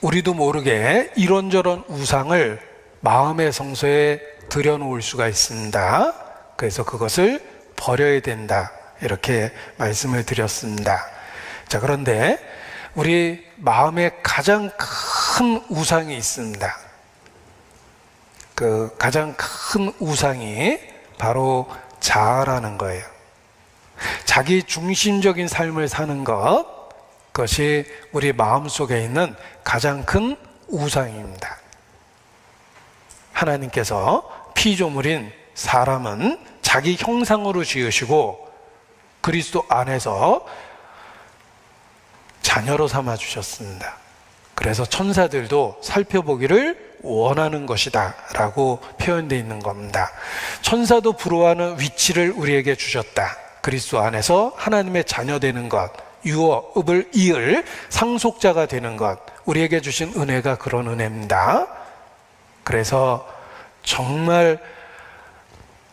우리도 모르게 이런저런 우상을 마음의 성소에 들여놓을 수가 있습니다. 그래서 그것을 버려야 된다, 이렇게 말씀을 드렸습니다. 자, 그런데 우리 마음에 가장 큰 우상이 있습니다. 그 가장 큰 우상이 바로 자아라는 거예요. 자기 중심적인 삶을 사는 것, 그것이 우리 마음속에 있는 가장 큰 우상입니다. 하나님께서 피조물인 사람은 자기 형상으로 지으시고 그리스도 안에서 자녀로 삼아 주셨습니다. 그래서 천사들도 살펴보기를 원하는 것이다 라고 표현되어 있는 겁니다. 천사도 부러워하는 위치를 우리에게 주셨다. 그리스도 안에서 하나님의 자녀 되는 것, 유업을 이을 상속자가 되는 것, 우리에게 주신 은혜가 그런 은혜입니다. 그래서 정말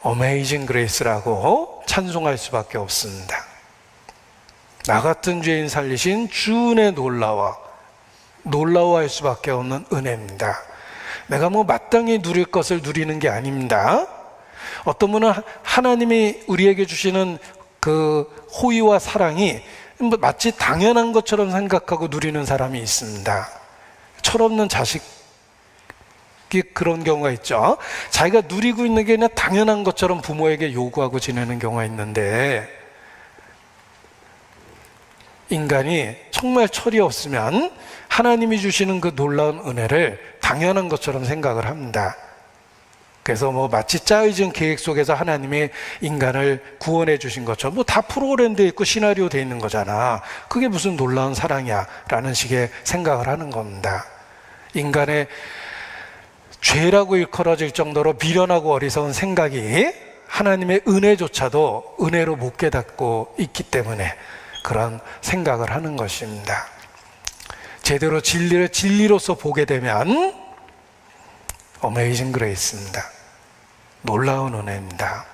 어메이징 그레이스라고 찬송할 수밖에 없습니다. 나 같은 죄인 살리신 주의 놀라워할 수밖에 없는 은혜입니다. 내가 뭐 마땅히 누릴 것을 누리는 게 아닙니다. 어떤 분은 하나님이 우리에게 주시는 그 호의와 사랑이 마치 당연한 것처럼 생각하고 누리는 사람이 있습니다. 철없는 자식이 그런 경우가 있죠. 자기가 누리고 있는 게 그냥 당연한 것처럼 부모에게 요구하고 지내는 경우가 있는데, 인간이 정말 철이 없으면 하나님이 주시는 그 놀라운 은혜를 당연한 것처럼 생각을 합니다. 그래서 뭐 마치 짜여진 계획 속에서 하나님이 인간을 구원해 주신 것처럼 뭐 다 프로그램되어 있고 시나리오 되어 있는 거잖아. 그게 무슨 놀라운 사랑이야 라는 식의 생각을 하는 겁니다. 인간의 죄라고 일컬어질 정도로 미련하고 어리석은 생각이 하나님의 은혜조차도 은혜로 못 깨닫고 있기 때문에 그런 생각을 하는 것입니다. 제대로 진리를 진리로서 보게 되면 어메이징 그레이스입니다. 놀라운 은혜입니다.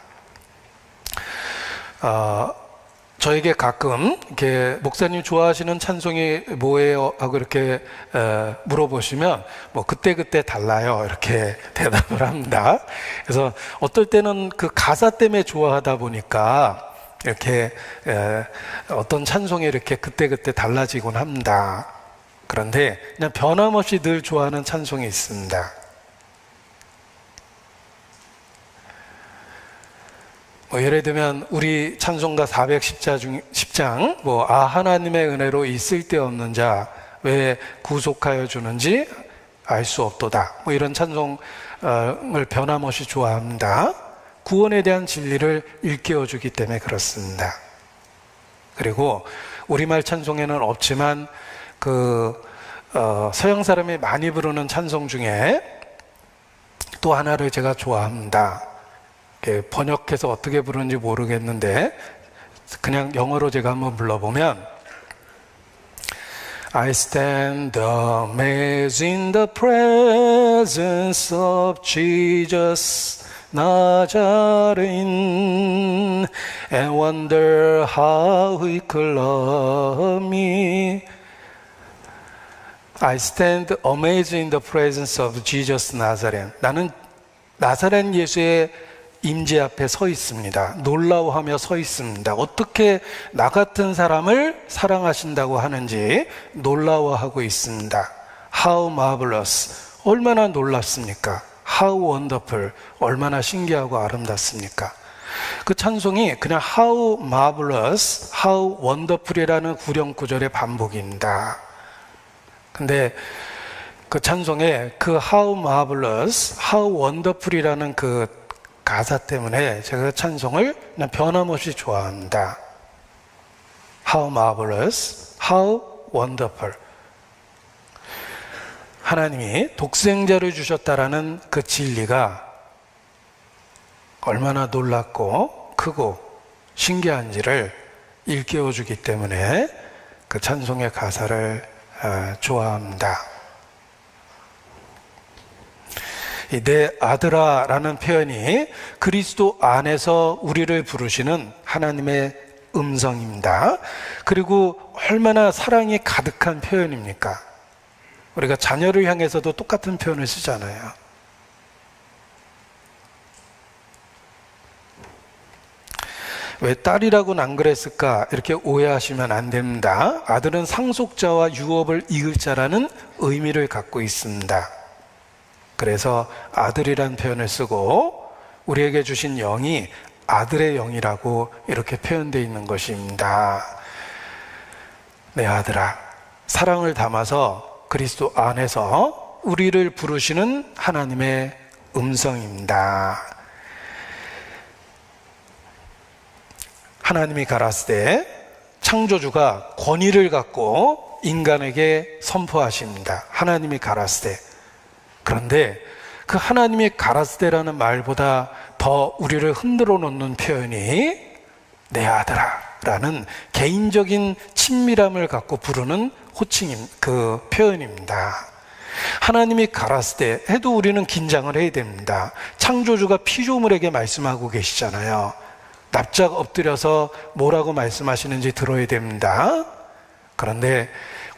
저에게 가끔 이렇게 목사님 좋아하시는 찬송이 뭐예요? 하고 이렇게 물어보시면 뭐 그때그때 달라요, 이렇게 대답을 합니다. 그래서 어떨 때는 그 가사 때문에 좋아하다 보니까 이렇게 어떤 찬송이 이렇게 그때그때 달라지곤 합니다. 그런데 그냥 변함없이 늘 좋아하는 찬송이 있습니다. 뭐 예를 들면 우리 찬송가 410장 하나님의 은혜로 이 쓸데없는 자 왜 구속하여 주는지 알 수 없도다, 뭐 이런 찬송을 변함없이 좋아합니다. 구원에 대한 진리를 일깨워 주기 때문에 그렇습니다. 그리고 우리말 찬송에는 없지만 서양 사람이 많이 부르는 찬송 중에 또 하나를 제가 좋아합니다. 번역해서 어떻게 부르는지 모르겠는데 그냥 영어로 제가 한번 불러보면, I stand amazed in the presence of Jesus Nazarene and wonder how he could love me. I stand amazed in the presence of Jesus Nazarene. 나는 나사렛 예수의 임재 앞에 서 있습니다. 놀라워하며 서 있습니다. 어떻게 나 같은 사람을 사랑하신다고 하는지 놀라워하고 있습니다. How marvelous, 얼마나 놀랍습니까? How wonderful, 얼마나 신기하고 아름답습니까? 그 찬송이 그냥 How marvelous, How wonderful이라는 구령구절의 반복입니다. 근데 그 찬송에 그 How marvelous, How wonderful이라는 그 가사 때문에 제가 그 찬송을 그냥 변함없이 좋아합니다. How marvelous, how wonderful. 하나님이 독생자를 주셨다라는 그 진리가 얼마나 놀랍고 크고 신기한지를 일깨워 주기 때문에 그 찬송의 가사를 좋아합니다. 이 내 아들아 라는 표현이 그리스도 안에서 우리를 부르시는 하나님의 음성입니다. 그리고 얼마나 사랑이 가득한 표현입니까? 우리가 자녀를 향해서도 똑같은 표현을 쓰잖아요. 왜 딸이라고는 안 그랬을까? 이렇게 오해하시면 안 됩니다. 아들은 상속자와 유업을 이을 자라는 의미를 갖고 있습니다. 그래서 아들이란 표현을 쓰고 우리에게 주신 영이 아들의 영이라고 이렇게 표현되어 있는 것입니다. 내 아들아, 사랑을 담아서 그리스도 안에서 우리를 부르시는 하나님의 음성입니다. 하나님이 가라사대 창조주가 권위를 갖고 인간에게 선포하십니다. 하나님이 가라사대. 그런데 그 하나님이 가라사대라는 말보다 더 우리를 흔들어 놓는 표현이 내 아들아 라는 개인적인 친밀함을 갖고 부르는 호칭임, 그 표현입니다. 하나님이 가라사대 해도 우리는 긴장을 해야 됩니다. 창조주가 피조물에게 말씀하고 계시잖아요. 납작 엎드려서 뭐라고 말씀하시는지 들어야 됩니다. 그런데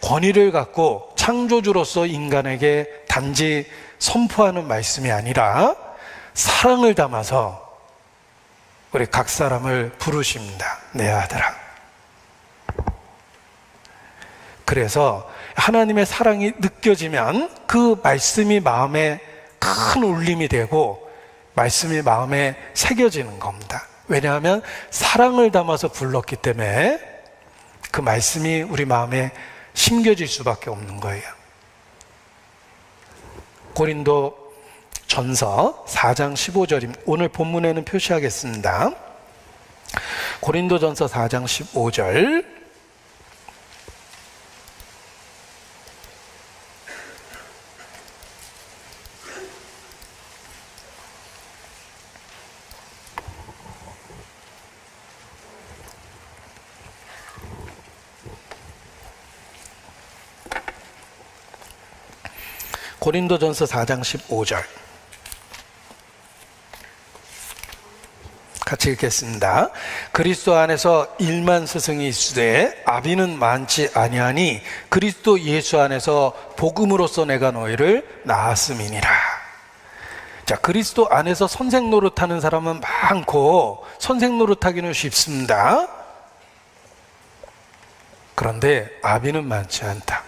권위를 갖고 창조주로서 인간에게 단지 선포하는 말씀이 아니라 사랑을 담아서 우리 각 사람을 부르십니다. 내 아들아. 그래서 하나님의 사랑이 느껴지면 그 말씀이 마음에 큰 울림이 되고 말씀이 마음에 새겨지는 겁니다. 왜냐하면 사랑을 담아서 불렀기 때문에 그 말씀이 우리 마음에 심겨질 수밖에 없는 거예요. 고린도 전서 4장 15절입니다. 오늘 본문에는 표시하겠습니다. 고린도 전서 4장 15절. 고린도전서 4장 15절 같이 읽겠습니다. 그리스도 안에서 1만 스승이 있으되 아비는 많지 아니하니 그리스도 예수 안에서 복음으로써 내가 너희를 낳았음이니라. 자, 그리스도 안에서 선생 노릇하는 사람은 많고 선생 노릇하기는 쉽습니다. 그런데 아비는 많지 않다.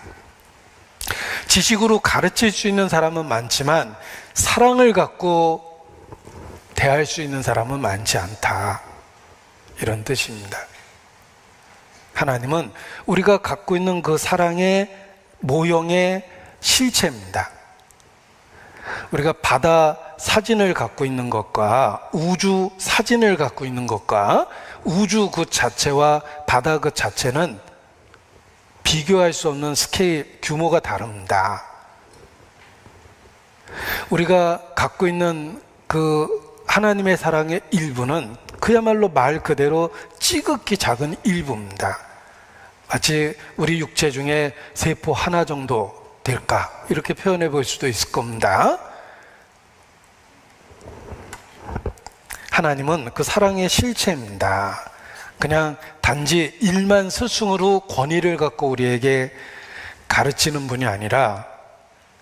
지식으로 가르칠 수 있는 사람은 많지만 사랑을 갖고 대할 수 있는 사람은 많지 않다. 이런 뜻입니다. 하나님은 우리가 갖고 있는 그 사랑의 모형의 실체입니다. 우리가 바다 사진을 갖고 있는 것과 우주 사진을 갖고 있는 것과 우주 그 자체와 바다 그 자체는 비교할 수 없는 스케일, 규모가 다릅니다. 우리가 갖고 있는 그 하나님의 사랑의 일부는 그야말로 말 그대로 찌극히 작은 일부입니다. 마치 우리 육체 중에 세포 하나 정도 될까? 이렇게 표현해 볼 수도 있을 겁니다. 하나님은 그 사랑의 실체입니다. 그냥 단지 1만 스승으로 권위를 갖고 우리에게 가르치는 분이 아니라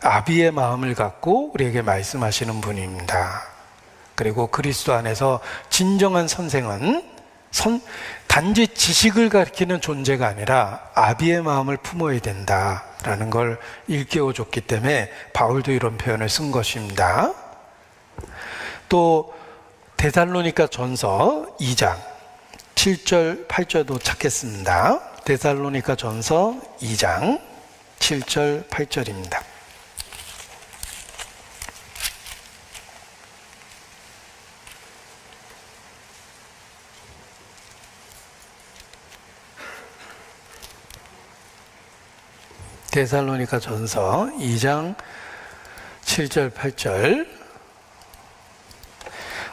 아비의 마음을 갖고 우리에게 말씀하시는 분입니다. 그리고 그리스도 안에서 진정한 선생은 단지 지식을 가르치는 존재가 아니라 아비의 마음을 품어야 된다라는 걸 일깨워 줬기 때문에 바울도 이런 표현을 쓴 것입니다. 또 데살로니가 전서 2장 7절 8절도 찾겠습니다. 데살로니가 전서 2장 7절 8절입니다. 데살로니가 전서 2장 7절 8절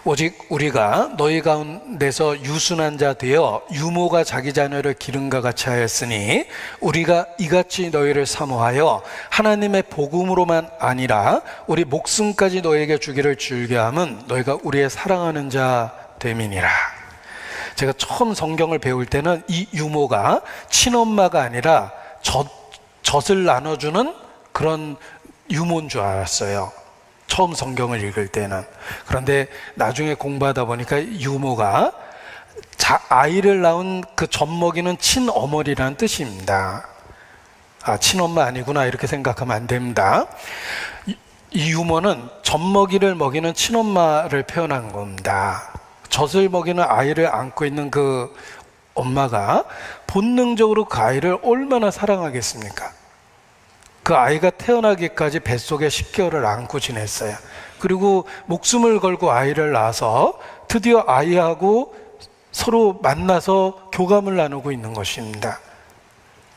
오직 우리가 너희 가운데서 유순한 자 되어 유모가 자기 자녀를 기름과 같이 하였으니 우리가 이같이 너희를 사모하여 하나님의 복음으로만 아니라 우리 목숨까지 너희에게 주기를 즐겨함은 너희가 우리의 사랑하는 자 됨이니라. 제가 처음 성경을 배울 때는 이 유모가 친엄마가 아니라 젖을 나눠주는 그런 유모인 줄 알았어요. 처음 성경을 읽을 때는. 그런데 나중에 공부하다 보니까 유모가 아이를 낳은 그 젖먹이는 친어머니라는 뜻입니다. 친엄마 아니구나 이렇게 생각하면 안 됩니다. 이 유모는 젖먹이를 먹이는 친엄마를 표현한 겁니다. 젖을 먹이는 아이를 안고 있는 그 엄마가 본능적으로 그 아이를 얼마나 사랑하겠습니까? 그 아이가 태어나기까지 뱃속에 10개월을 안고 지냈어요. 그리고 목숨을 걸고 아이를 낳아서 드디어 아이하고 서로 만나서 교감을 나누고 있는 것입니다.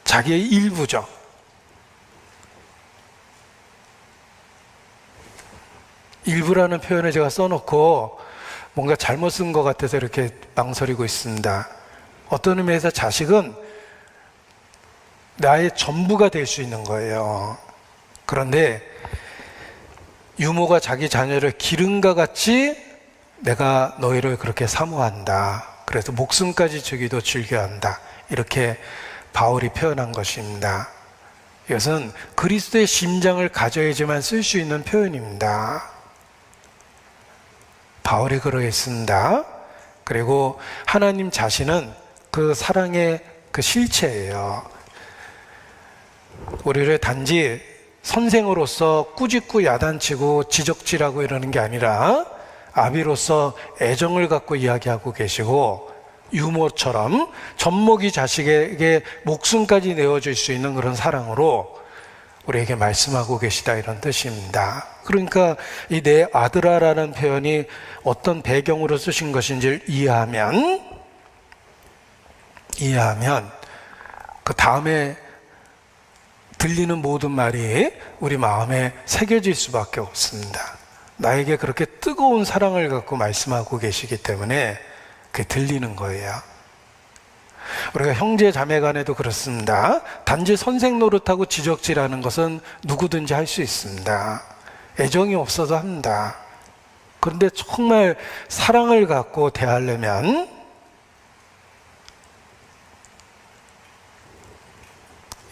자기의 일부죠. 일부라는 표현을 제가 써놓고 뭔가 잘못 쓴 것 같아서 이렇게 망설이고 있습니다. 어떤 의미에서 자식은 나의 전부가 될 수 있는 거예요. 그런데 유모가 자기 자녀를 기름과 같이 내가 너희를 그렇게 사모한다. 그래서 목숨까지 주기도 즐겨한다. 이렇게 바울이 표현한 것입니다. 이것은 그리스도의 심장을 가져야지만 쓸 수 있는 표현입니다. 바울이 그러했습니다. 그리고 하나님 자신은 그 사랑의 그 실체예요. 우리를 단지 선생으로서 꾸짖고 야단치고 지적질하고 이러는 게 아니라 아비로서 애정을 갖고 이야기하고 계시고 유모처럼 젖먹이 자식에게 목숨까지 내어줄 수 있는 그런 사랑으로 우리에게 말씀하고 계시다 이런 뜻입니다. 그러니까 이 내 아들아라는 표현이 어떤 배경으로 쓰신 것인지를 이해하면 그 다음에 들리는 모든 말이 우리 마음에 새겨질 수밖에 없습니다. 나에게 그렇게 뜨거운 사랑을 갖고 말씀하고 계시기 때문에 그게 들리는 거예요. 우리가 형제 자매 간에도 그렇습니다. 단지 선생 노릇하고 지적질하는 것은 누구든지 할 수 있습니다. 애정이 없어도 합니다. 그런데 정말 사랑을 갖고 대하려면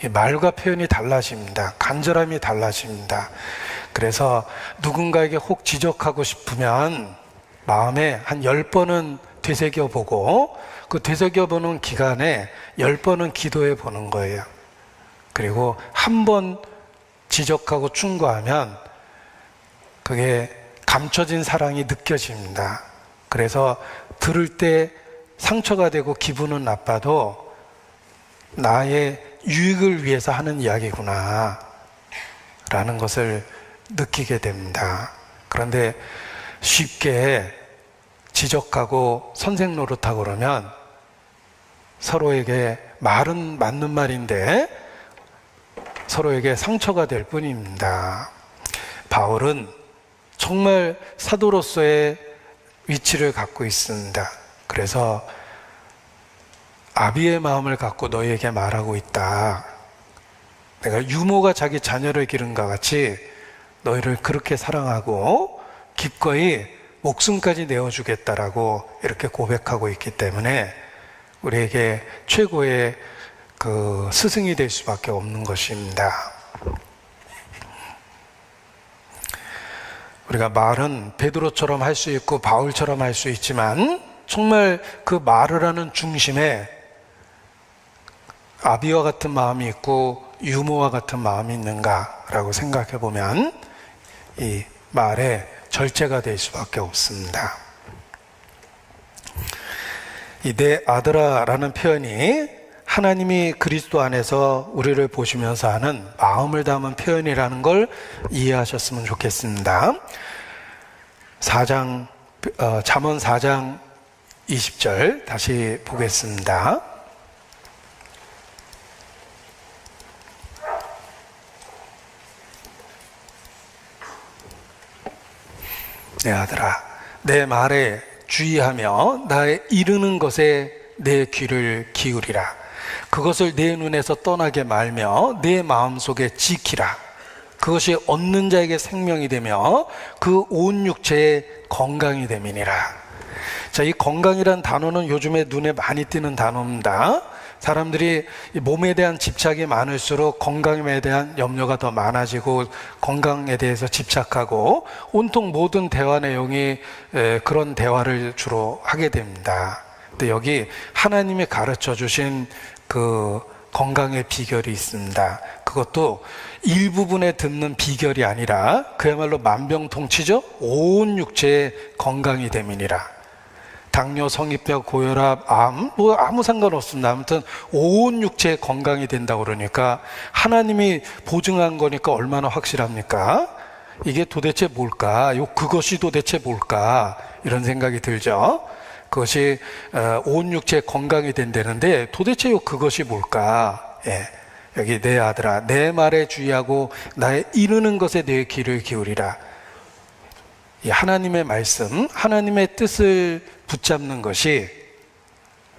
이 말과 표현이 달라집니다. 간절함이 달라집니다. 그래서 누군가에게 혹 지적하고 싶으면 마음에 한 10번은 되새겨보고 그 되새겨보는 기간에 10번은 기도해 보는 거예요. 그리고 한 번 지적하고 충고하면 그게 감춰진 사랑이 느껴집니다. 그래서 들을 때 상처가 되고 기분은 나빠도 나의 유익을 위해서 하는 이야기구나 라는 것을 느끼게 됩니다. 그런데 쉽게 지적하고 선생 노릇하고 그러면 서로에게 말은 맞는 말인데 서로에게 상처가 될 뿐입니다. 바울은 정말 사도로서의 위치를 갖고 있습니다. 그래서 아비의 마음을 갖고 너희에게 말하고 있다. 내가 유모가 자기 자녀를 기른과 같이 너희를 그렇게 사랑하고 기꺼이 목숨까지 내어주겠다라고 이렇게 고백하고 있기 때문에 우리에게 최고의 그 스승이 될 수밖에 없는 것입니다. 우리가 말은 베드로처럼 할 수 있고 바울처럼 할 수 있지만 정말 그 말을 하는 중심에 아비와 같은 마음이 있고 유모와 같은 마음이 있는가라고 생각해 보면 이 말의 절제가 될 수밖에 없습니다. 이 내 아들아라는 표현이 하나님이 그리스도 안에서 우리를 보시면서 하는 마음을 담은 표현이라는 걸 이해하셨으면 좋겠습니다. 잠언 4장 20절 다시 보겠습니다. 내 아들아, 내 말에 주의하며 나의 이르는 것에 내 귀를 기울이라. 그것을 내 눈에서 떠나게 말며 내 마음속에 지키라. 그것이 얻는 자에게 생명이 되며 그 온 육체에 건강이 됨이니라. 자, 이 건강이란 단어는 요즘에 눈에 많이 띄는 단어입니다. 사람들이 몸에 대한 집착이 많을수록 건강에 대한 염려가 더 많아지고 건강에 대해서 집착하고 온통 모든 대화 내용이 그런 대화를 주로 하게 됩니다. 근데 여기 하나님이 가르쳐 주신 그 건강의 비결이 있습니다. 그것도 일부분에 듣는 비결이 아니라 그야말로 만병통치죠. 온 육체의 건강이 됨이니라. 당뇨, 성인병, 고혈압, 암, 뭐 아무 상관없습니다. 아무튼 온 육체의 건강이 된다고 그러니까 하나님이 보증한 거니까 얼마나 확실합니까? 이게 도대체 뭘까? 그것이 도대체 뭘까? 이런 생각이 들죠. 그것이 온 육체의 건강이 된다는데 도대체 그것이 뭘까? 예. 여기 내 아들아, 내 말에 주의하고 나의 이르는 것에 내 귀를 기울이라. 이 하나님의 말씀, 하나님의 뜻을 붙잡는 것이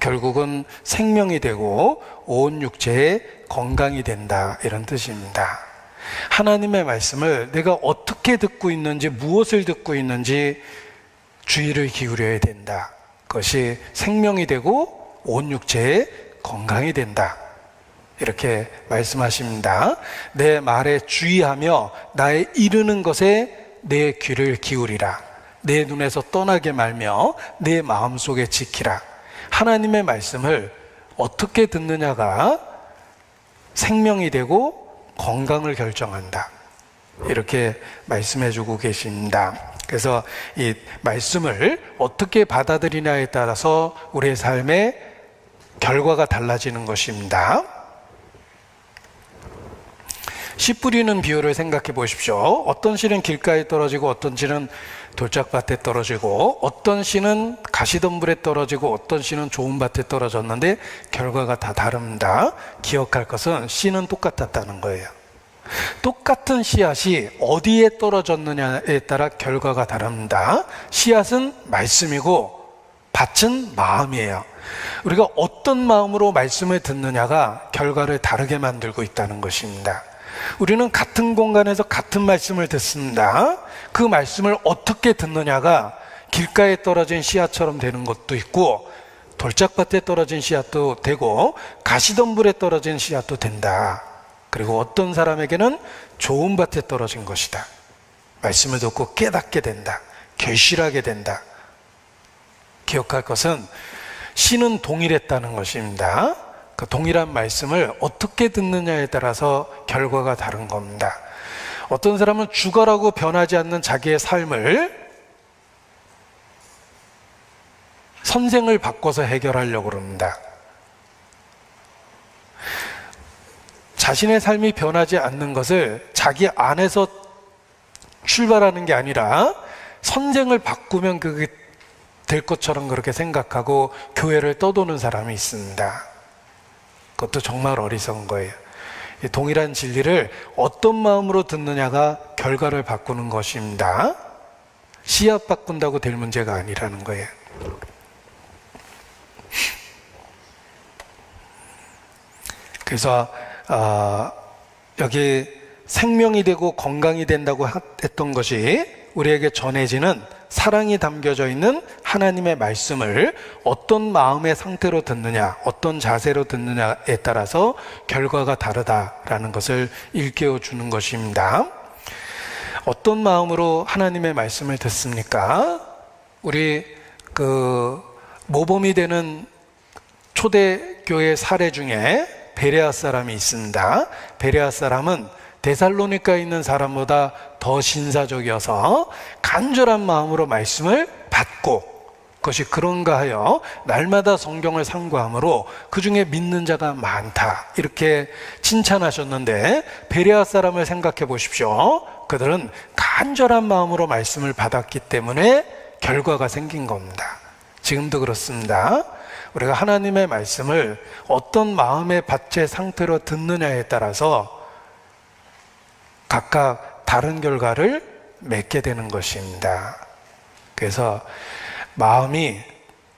결국은 생명이 되고 온 육체의 건강이 된다, 이런 뜻입니다. 하나님의 말씀을 내가 어떻게 듣고 있는지, 무엇을 듣고 있는지 주의를 기울여야 된다. 그것이 생명이 되고 온 육체의 건강이 된다, 이렇게 말씀하십니다. 내 말에 주의하며 나의 이르는 것에 내 귀를 기울이라. 내 눈에서 떠나게 말며 내 마음속에 지키라. 하나님의 말씀을 어떻게 듣느냐가 생명이 되고 건강을 결정한다, 이렇게 말씀해 주고 계십니다. 그래서 이 말씀을 어떻게 받아들이냐에 따라서 우리의 삶의 결과가 달라지는 것입니다. 씨 뿌리는 비유를 생각해 보십시오. 어떤 씨는 길가에 떨어지고 어떤 씨는 돌짝밭에 떨어지고 어떤 씨는 가시덤불에 떨어지고 어떤 씨는 좋은 밭에 떨어졌는데 결과가 다 다릅니다. 기억할 것은 씨는 똑같았다는 거예요. 똑같은 씨앗이 어디에 떨어졌느냐에 따라 결과가 다릅니다. 씨앗은 말씀이고 밭은 마음이에요. 우리가 어떤 마음으로 말씀을 듣느냐가 결과를 다르게 만들고 있다는 것입니다. 우리는 같은 공간에서 같은 말씀을 듣습니다. 그 말씀을 어떻게 듣느냐가 길가에 떨어진 씨앗처럼 되는 것도 있고 돌짝밭에 떨어진 씨앗도 되고 가시덤불에 떨어진 씨앗도 된다. 그리고 어떤 사람에게는 좋은 밭에 떨어진 것이다. 말씀을 듣고 깨닫게 된다. 결실하게 된다. 기억할 것은 씨는 동일했다는 것입니다. 그 동일한 말씀을 어떻게 듣느냐에 따라서 결과가 다른 겁니다. 어떤 사람은 죽어라고 변하지 않는 자기의 삶을 선생을 바꿔서 해결하려고 합니다. 자신의 삶이 변하지 않는 것을 자기 안에서 출발하는 게 아니라 선생을 바꾸면 그게 될 것처럼 그렇게 생각하고 교회를 떠도는 사람이 있습니다. 그것도 정말 어리석은 거예요. 동일한 진리를 어떤 마음으로 듣느냐가 결과를 바꾸는 것입니다. 씨앗 바꾼다고 될 문제가 아니라는 거예요. 그래서 여기 생명이 되고 건강이 된다고 했던 것이 우리에게 전해지는 사랑이 담겨져 있는 하나님의 말씀을 어떤 마음의 상태로 듣느냐, 어떤 자세로 듣느냐에 따라서 결과가 다르다라는 것을 일깨워 주는 것입니다. 어떤 마음으로 하나님의 말씀을 듣습니까? 우리 모범이 되는 초대교회 사례 중에 베레아 사람이 있습니다. 베레아 사람은 데살로니카에 있는 사람보다 더 신사적이어서 간절한 마음으로 말씀을 받고 그것이 그런가 하여 날마다 성경을 상고함으로 그 중에 믿는 자가 많다, 이렇게 칭찬하셨는데 베레아 사람을 생각해 보십시오. 그들은 간절한 마음으로 말씀을 받았기 때문에 결과가 생긴 겁니다. 지금도 그렇습니다. 우리가 하나님의 말씀을 어떤 마음의 밭의 상태로 듣느냐에 따라서 각각 다른 결과를 맺게 되는 것입니다. 그래서 마음이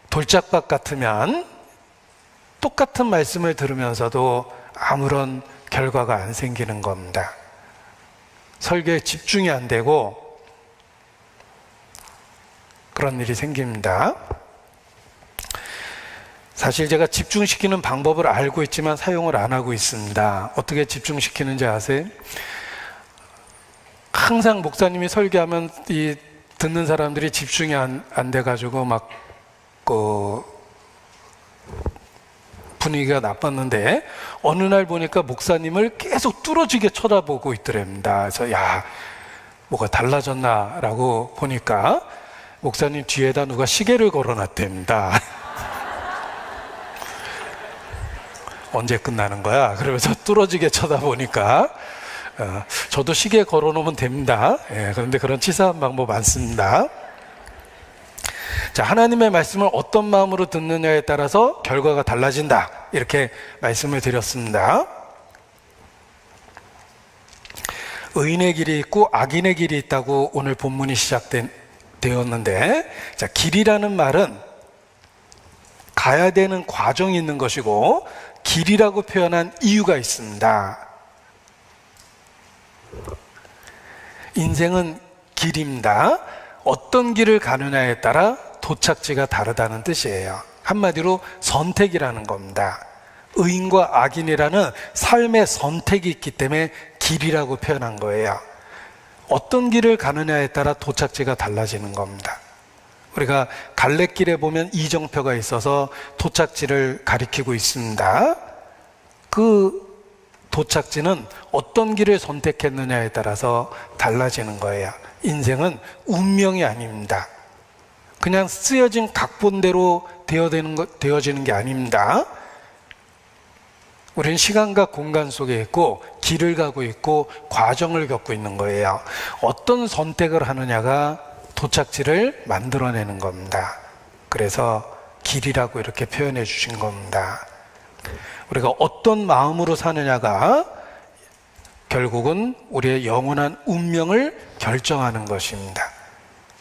돌짝밭 같으면 똑같은 말씀을 들으면서도 아무런 결과가 안 생기는 겁니다. 설교에 집중이 안 되고 그런 일이 생깁니다. 사실 제가 집중시키는 방법을 알고 있지만 사용을 안 하고 있습니다. 어떻게 집중시키는지 아세요? 항상 목사님이 설교하면 이 듣는 사람들이 집중이 안 돼가지고 막 분위기가 나빴는데 어느 날 보니까 목사님을 계속 뚫어지게 쳐다보고 있더랍니다. 그래서 야, 뭐가 달라졌나라고 보니까 목사님 뒤에다 누가 시계를 걸어놨답니다. 언제 끝나는 거야? 그러면서 뚫어지게 쳐다보니까 저도 시계 걸어놓으면 됩니다. 그런데 그런 치사한 방법 많습니다. 자, 하나님의 말씀을 어떤 마음으로 듣느냐에 따라서 결과가 달라진다, 이렇게 말씀을 드렸습니다. 의인의 길이 있고 악인의 길이 있다고 오늘 본문이 시작되었는데, 자, 길이라는 말은 가야 되는 과정이 있는 것이고 길이라고 표현한 이유가 있습니다. 인생은 길입니다. 어떤 길을 가느냐에 따라 도착지가 다르다는 뜻이에요. 한마디로 선택이라는 겁니다. 의인과 악인이라는 삶의 선택이 있기 때문에 길이라고 표현한 거예요. 어떤 길을 가느냐에 따라 도착지가 달라지는 겁니다. 우리가 갈래길에 보면 이정표가 있어서 도착지를 가리키고 있습니다. 그 도착지는 어떤 길을 선택했느냐에 따라서 달라지는 거예요. 인생은 운명이 아닙니다. 그냥 쓰여진 각본대로 되어지는 게 아닙니다. 우리는 시간과 공간 속에 있고 길을 가고 있고 과정을 겪고 있는 거예요. 어떤 선택을 하느냐가 도착지를 만들어내는 겁니다. 그래서 길이라고 이렇게 표현해 주신 겁니다. 우리가 어떤 마음으로 사느냐가 결국은 우리의 영원한 운명을 결정하는 것입니다.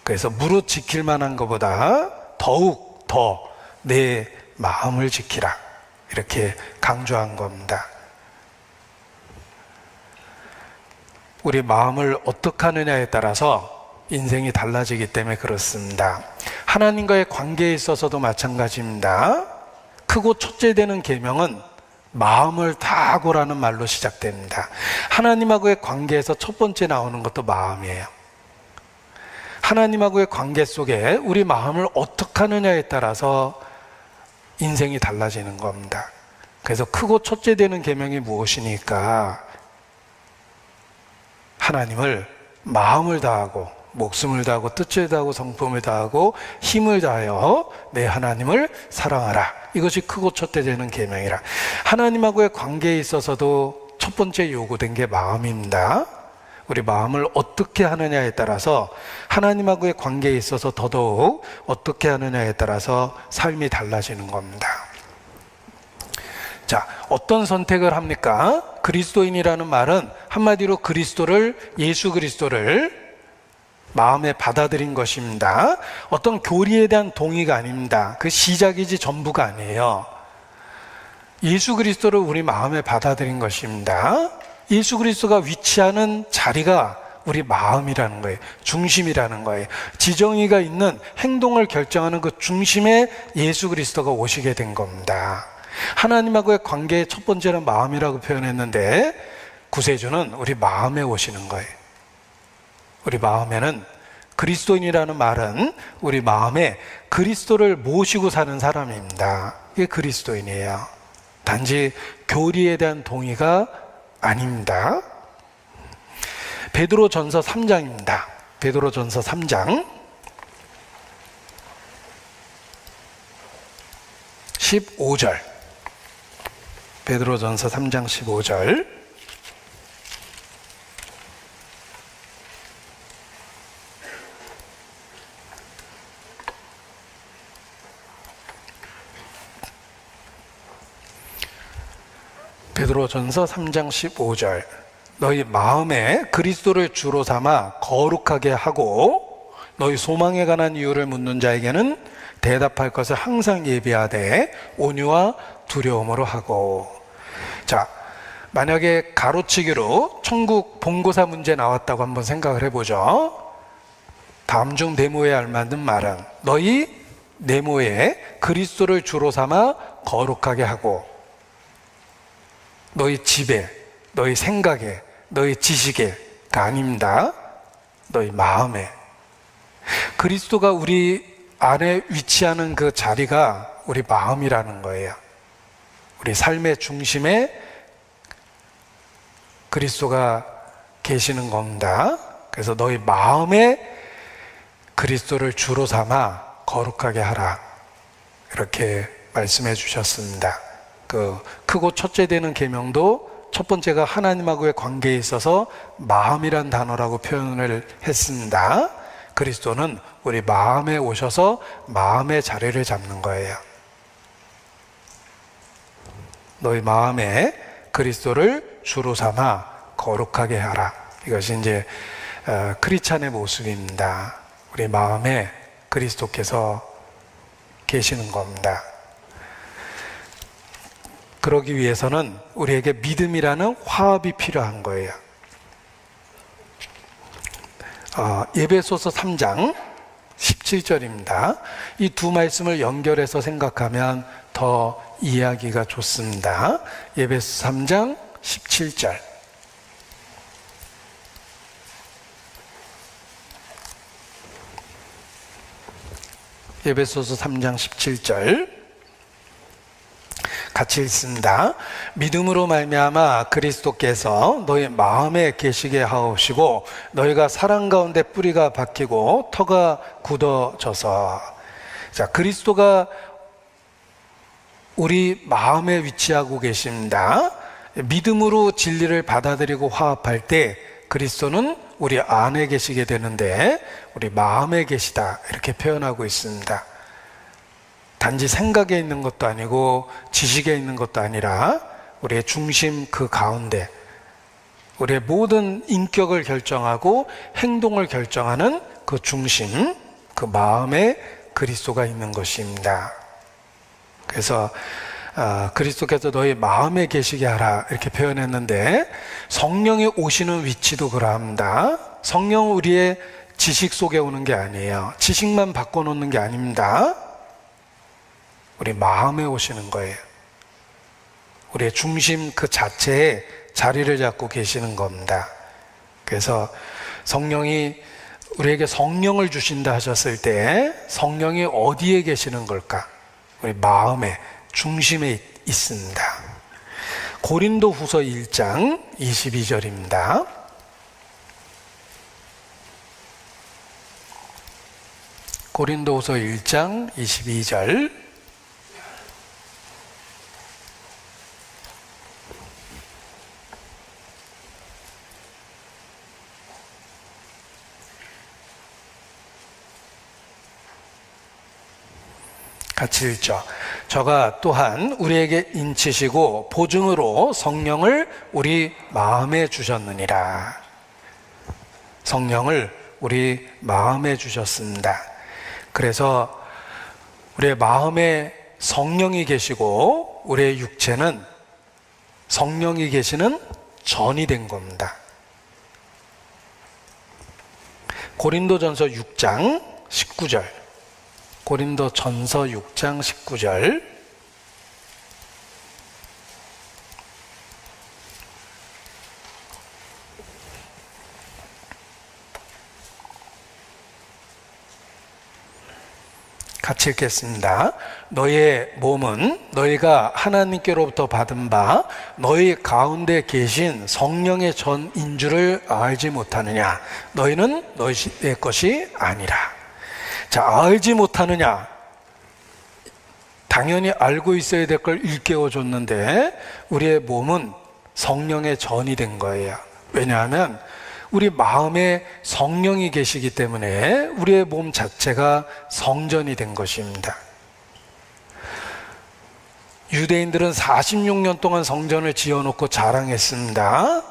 그래서 무릇 지킬 만한 것보다 더욱 더 내 마음을 지키라, 이렇게 강조한 겁니다. 우리 마음을 어떻게 하느냐에 따라서 인생이 달라지기 때문에 그렇습니다. 하나님과의 관계에 있어서도 마찬가지입니다. 크고 첫째 되는 계명은 마음을 다하고라는 말로 시작됩니다. 하나님하고의 관계에서 첫 번째 나오는 것도 마음이에요. 하나님하고의 관계 속에 우리 마음을 어떻게 하느냐에 따라서 인생이 달라지는 겁니다. 그래서 크고 첫째 되는 계명이 무엇이니까 하나님을 마음을 다하고 목숨을 다하고 뜻을 다하고 성품을 다하고 힘을 다하여 내 하나님을 사랑하라. 이것이 크고 첫째 되는 계명이라. 하나님하고의 관계에 있어서도 첫 번째 요구된 게 마음입니다. 우리 마음을 어떻게 하느냐에 따라서 하나님하고의 관계에 있어서 더더욱 어떻게 하느냐에 따라서 삶이 달라지는 겁니다. 자, 어떤 선택을 합니까? 그리스도인이라는 말은 한마디로 예수 그리스도를 마음에 받아들인 것입니다. 어떤 교리에 대한 동의가 아닙니다. 그 시작이지 전부가 아니에요. 예수 그리스도를 우리 마음에 받아들인 것입니다. 예수 그리스도가 위치하는 자리가 우리 마음이라는 거예요. 중심이라는 거예요. 지정의가 있는 행동을 결정하는 그 중심에 예수 그리스도가 오시게 된 겁니다. 하나님하고의 관계의 첫 번째는 마음이라고 표현했는데 구세주는 우리 마음에 오시는 거예요. 우리 마음에는 그리스도인이라는 말은 우리 마음에 그리스도를 모시고 사는 사람입니다. 이게 그리스도인이에요. 단지 교리에 대한 동의가 아닙니다. 베드로전서 3장입니다. 베드로전서 3장 15절. 베드로전서 3장 15절. 베드로전서 3장 15절. 너희 마음에 그리스도를 주로 삼아 거룩하게 하고 너희 소망에 관한 이유를 묻는 자에게는 대답할 것을 항상 예비하되 온유와 두려움으로 하고. 자, 만약에 가로치기로 천국 본고사 문제 나왔다고 한번 생각을 해보죠. 다음 중 네모에 알맞는 말은 너희 네모에 그리스도를 주로 삼아 거룩하게 하고, 너희 집에, 너희 생각에, 너희 지식에가 아닙니다. 너희 마음에. 그리스도가 우리 안에 위치하는 그 자리가 우리 마음이라는 거예요. 우리 삶의 중심에 그리스도가 계시는 겁니다. 그래서 너희 마음에 그리스도를 주로 삼아 거룩하게 하라, 이렇게 말씀해 주셨습니다. 그 크고 첫째 되는 계명도 첫 번째가 하나님하고의 관계에 있어서 마음이란 단어라고 표현을 했습니다. 그리스도는 우리 마음에 오셔서 마음의 자리를 잡는 거예요. 너희 마음에 그리스도를 주로 삼아 거룩하게 하라. 이것이 이제 크리스찬의 모습입니다. 우리 마음에 그리스도께서 계시는 겁니다. 그러기 위해서는 우리에게 믿음이라는 화합이 필요한 거예요. 에베소서 3장 17절입니다. 이 두 말씀을 연결해서 생각하면 더 이해하기가 좋습니다. 에베소 3장 17절. 에베소서 3장 17절 같이 읽습니다. 믿음으로 말미암아 그리스도께서 너희 마음에 계시게 하옵시고 너희가 사랑 가운데 뿌리가 박히고 터가 굳어져서. 자, 그리스도가 우리 마음에 위치하고 계십니다. 믿음으로 진리를 받아들이고 화합할 때 그리스도는 우리 안에 계시게 되는데 우리 마음에 계시다, 이렇게 표현하고 있습니다. 단지 생각에 있는 것도 아니고 지식에 있는 것도 아니라 우리의 중심 그 가운데, 우리의 모든 인격을 결정하고 행동을 결정하는 그 중심, 그 마음에 그리스도가 있는 것입니다. 그래서 그리스도께서 너희 마음에 계시게 하라, 이렇게 표현했는데 성령이 오시는 위치도 그러합니다. 성령은 우리의 지식 속에 오는 게 아니에요. 지식만 바꿔놓는 게 아닙니다. 우리 마음에 오시는 거예요. 우리의 중심 그 자체에 자리를 잡고 계시는 겁니다. 그래서 성령이 우리에게 성령을 주신다 하셨을 때 성령이 어디에 계시는 걸까? 우리 마음의 중심에 있습니다. 고린도 후서 1장 22절입니다. 고린도 후서 1장 22절. 같이 읽죠. 저가 또한 우리에게 인치시고 보증으로 성령을 우리 마음에 주셨느니라. 성령을 우리 마음에 주셨습니다. 그래서 우리의 마음에 성령이 계시고 우리의 육체는 성령이 계시는 전이 된 겁니다. 고린도전서 6장 19절. 고린도전서 6장 19절. 같이 읽겠습니다. 너희의 몸은 너희가 하나님께로부터 받은 바 너희 가운데 계신 성령의 전인 줄을 알지 못하느냐? 너희는 너희의 것이 아니라. 자, 알지 못하느냐? 당연히 알고 있어야 될 걸 일깨워 줬는데 우리의 몸은 성령의 전이 된 거예요. 왜냐하면 우리 마음에 성령이 계시기 때문에 우리의 몸 자체가 성전이 된 것입니다. 유대인들은 46년 동안 성전을 지어놓고 자랑했습니다.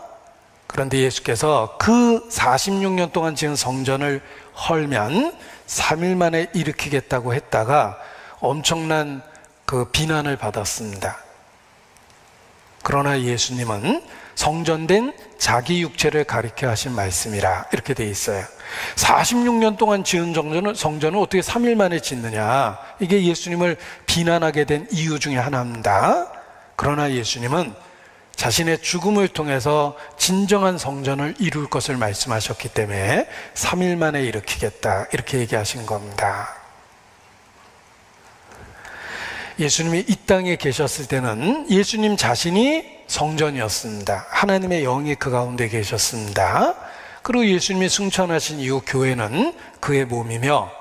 그런데 예수께서 그 46년 동안 지은 성전을 헐면 3일 만에 일으키겠다고 했다가 엄청난 그 비난을 받았습니다. 그러나 예수님은 성전된 자기 육체를 가리켜 하신 말씀이라 이렇게 돼 있어요. 46년 동안 지은 성전을 어떻게 3일 만에 짓느냐, 이게 예수님을 비난하게 된 이유 중에 하나입니다. 그러나 예수님은 자신의 죽음을 통해서 진정한 성전을 이룰 것을 말씀하셨기 때문에 3일 만에 일으키겠다 이렇게 얘기하신 겁니다. 예수님이 이 땅에 계셨을 때는 예수님 자신이 성전이었습니다. 하나님의 영이 그 가운데 계셨습니다. 그리고 예수님이 승천하신 이후 교회는 그의 몸이며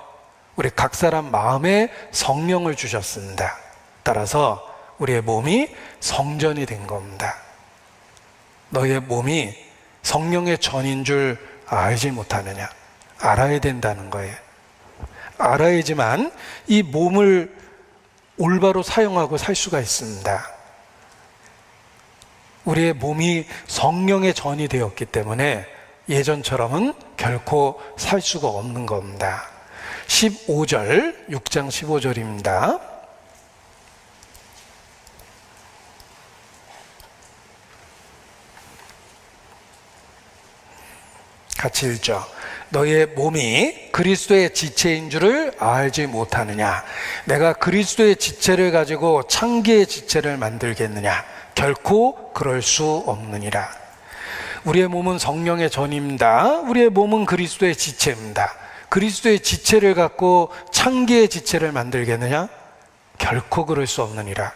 우리 각 사람 마음에 성령을 주셨습니다. 따라서 우리의 몸이 성전이 된 겁니다. 너의 몸이 성령의 전인 줄 알지 못하느냐? 알아야 된다는 거예요. 알아야지만 이 몸을 올바로 사용하고 살 수가 있습니다. 우리의 몸이 성령의 전이 되었기 때문에 예전처럼은 결코 살 수가 없는 겁니다. 15절, 6장 15절입니다. 같이 읽죠. 너의 몸이 그리스도의 지체인 줄을 알지 못하느냐? 내가 그리스도의 지체를 가지고 창기의 지체를 만들겠느냐? 결코 그럴 수 없느니라. 우리의 몸은 성령의 전입니다. 우리의 몸은 그리스도의 지체입니다. 그리스도의 지체를 갖고 창기의 지체를 만들겠느냐? 결코 그럴 수 없느니라.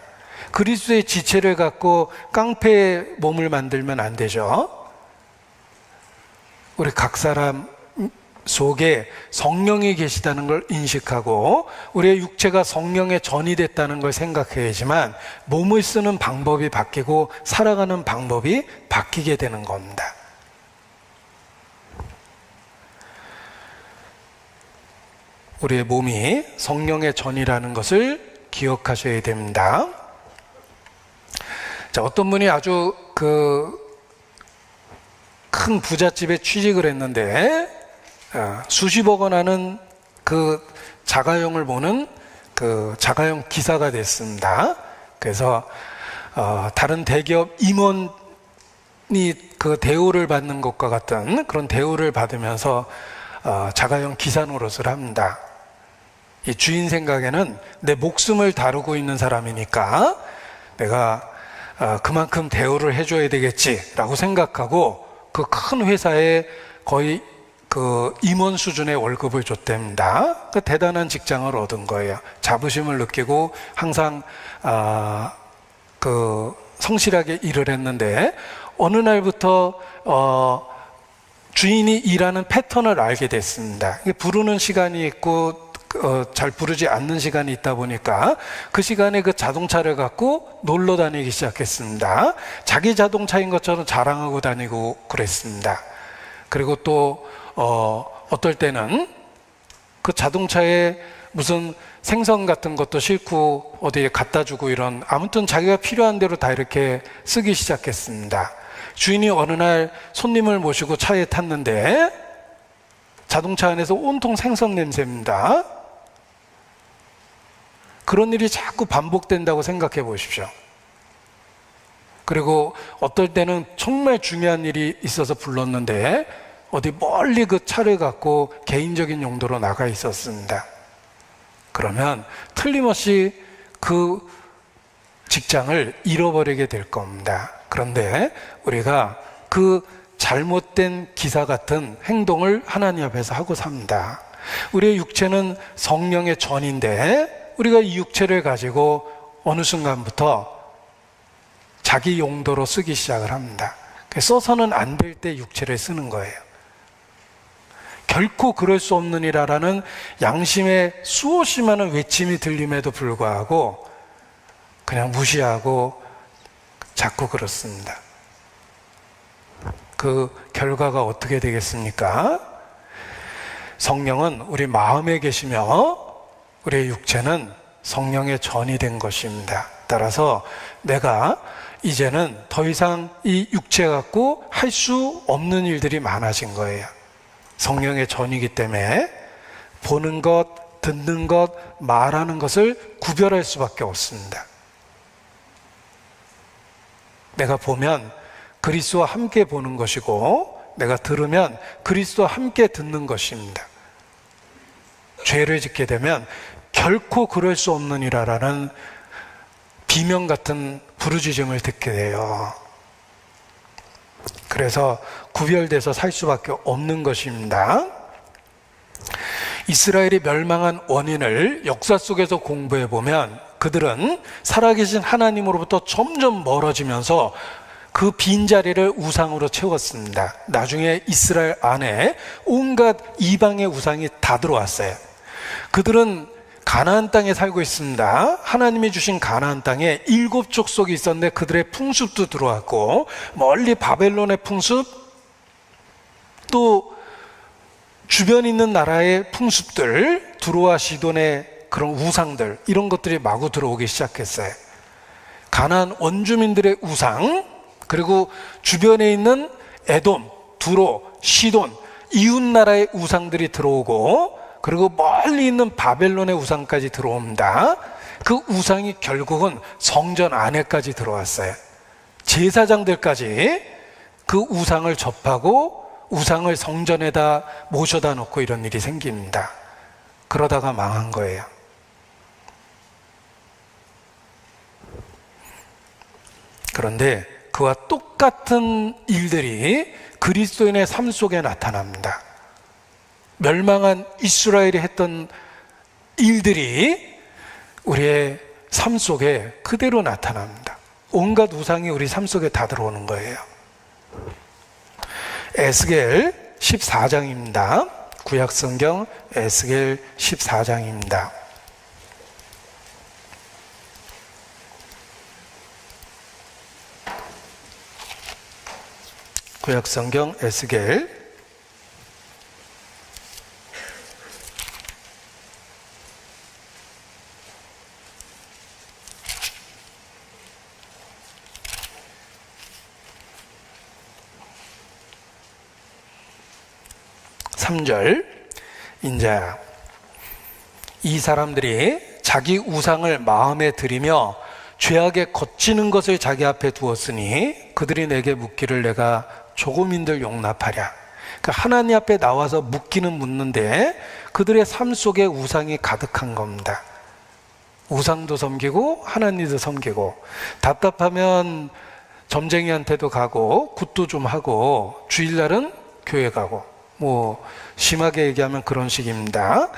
그리스도의 지체를 갖고 깡패의 몸을 만들면 안 되죠. 우리 각 사람 속에 성령이 계시다는 걸 인식하고 우리의 육체가 성령의 전이 됐다는 걸 생각해야지만 몸을 쓰는 방법이 바뀌고 살아가는 방법이 바뀌게 되는 겁니다. 우리의 몸이 성령의 전이라는 것을 기억하셔야 됩니다. 자, 어떤 분이 아주 큰 부잣집에 취직을 했는데 수십억 원 하는 그 자가용을 보는 그 자가용 기사가 됐습니다. 그래서 다른 대기업 임원이 그 대우를 받는 것과 같은 그런 대우를 받으면서 자가용 기사 노릇을 합니다. 이 주인 생각에는 내 목숨을 다루고 있는 사람이니까 내가 그만큼 대우를 해줘야 되겠지라고 생각하고 그 큰 회사에 거의 그 임원 수준의 월급을 줬답니다. 그 대단한 직장을 얻은 거예요. 자부심을 느끼고 항상 성실하게 일을 했는데 어느 날부터 주인이 일하는 패턴을 알게 됐습니다. 부르는 시간이 있고 잘 부르지 않는 시간이 있다 보니까 그 시간에 그 자동차를 갖고 놀러 다니기 시작했습니다. 자기 자동차인 것처럼 자랑하고 다니고 그랬습니다. 그리고 또 어떨 때는 그 자동차에 무슨 생선 같은 것도 싣고 어디에 갖다 주고 이런, 아무튼 자기가 필요한 대로 다 이렇게 쓰기 시작했습니다. 주인이 어느 날 손님을 모시고 차에 탔는데 자동차 안에서 온통 생선 냄새입니다. 그런 일이 자꾸 반복된다고 생각해 보십시오. 그리고 어떨 때는 정말 중요한 일이 있어서 불렀는데 어디 멀리 그 차를 갖고 개인적인 용도로 나가 있었습니다. 그러면 틀림없이 그 직장을 잃어버리게 될 겁니다. 그런데 우리가 그 잘못된 기사 같은 행동을 하나님 앞에서 하고 삽니다. 우리의 육체는 성령의 전인데 우리가 이 육체를 가지고 어느 순간부터 자기 용도로 쓰기 시작을 합니다. 써서는 안 될 때 육체를 쓰는 거예요. 결코 그럴 수 없느니라라는 양심의 수없이 많은 외침이 들림에도 불구하고 그냥 무시하고 자꾸 그렇습니다. 그 결과가 어떻게 되겠습니까? 성령은 우리 마음에 계시며 우리의 육체는 성령의 전이 된 것입니다. 따라서 내가 이제는 더 이상 이 육체 갖고 할 수 없는 일들이 많아진 거예요. 성령의 전이기 때문에 보는 것, 듣는 것, 말하는 것을 구별할 수밖에 없습니다. 내가 보면 그리스도와 함께 보는 것이고 내가 들으면 그리스도와 함께 듣는 것입니다. 죄를 짓게 되면 결코 그럴 수 없느니라라는 비명 같은 부르짖음을 듣게 돼요. 그래서 구별돼서 살 수밖에 없는 것입니다. 이스라엘이 멸망한 원인을 역사 속에서 공부해 보면 그들은 살아계신 하나님으로부터 점점 멀어지면서 그 빈자리를 우상으로 채웠습니다. 나중에 이스라엘 안에 온갖 이방의 우상이 다 들어왔어요. 그들은 가나안 땅에 살고 있습니다. 하나님이 주신 가나안 땅에 7 족속이 있었는데 그들의 풍습도 들어왔고, 멀리 바벨론의 풍습, 또 주변에 있는 나라의 풍습들, 두로와 시돈의 그런 우상들, 이런 것들이 마구 들어오기 시작했어요. 가나안 원주민들의 우상, 그리고 주변에 있는 에돔, 두로, 시돈, 이웃 나라의 우상들이 들어오고, 그리고 멀리 있는 바벨론의 우상까지 들어옵니다. 그 우상이 결국은 성전 안에까지 들어왔어요. 제사장들까지 그 우상을 접하고 우상을 성전에다 모셔다 놓고 이런 일이 생깁니다. 그러다가 망한 거예요. 그런데 그와 똑같은 일들이 그리스도인의 삶 속에 나타납니다. 멸망한 이스라엘이 했던 일들이 우리의 삶 속에 그대로 나타납니다. 온갖 우상이 우리 삶 속에 다 들어오는 거예요. 에스겔 14장입니다. 구약성경 에스겔 14장입니다. 구약성경 에스겔 3절, 인자야, 이 사람들이 자기 우상을 마음에 들이며 죄악에 거치는 것을 자기 앞에 두었으니 그들이 내게 묻기를 내가 조금인들 용납하랴. 그러니까 하나님 앞에 나와서 묻기는 묻는데 그들의 삶 속에 우상이 가득한 겁니다. 우상도 섬기고 하나님도 섬기고, 답답하면 점쟁이한테도 가고 굿도 좀 하고 주일날은 교회 가고, 뭐 심하게 얘기하면 그런 식입니다.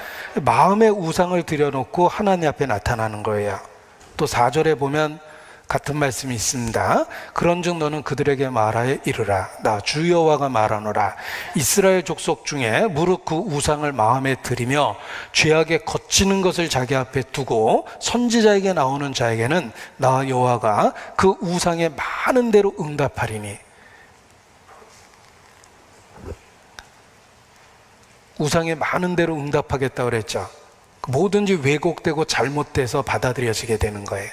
마음의 우상을 들여놓고 하나님 앞에 나타나는 거예요. 또 4절에 보면 같은 말씀이 있습니다. 그런즉 너는 그들에게 말하여 이르라. 나 주 여호와가 말하노라. 이스라엘 족속 중에 무릇 그 우상을 마음에 들이며 죄악에 거치는 것을 자기 앞에 두고 선지자에게 나오는 자에게는 나 여호와가 그 우상에 많은 대로 응답하리니. 우상에 많은 대로 응답하겠다고 그랬죠. 뭐든지 왜곡되고 잘못돼서 받아들여지게 되는 거예요.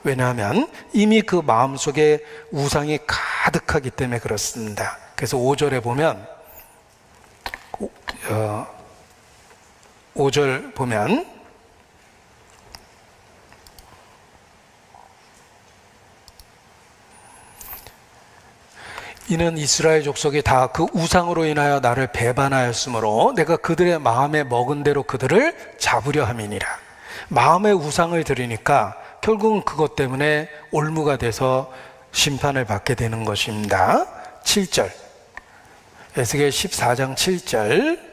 왜냐하면 이미 그 마음속에 우상이 가득하기 때문에 그렇습니다. 그래서 5절에 보면 5절 보면 이는 이스라엘 족속이 다 그 우상으로 인하여 나를 배반하였으므로 내가 그들의 마음에 먹은 대로 그들을 잡으려 함이니라. 마음의 우상을 들으니까 결국은 그것 때문에 올무가 돼서 심판을 받게 되는 것입니다. 7절, 에스겔 14장 7절,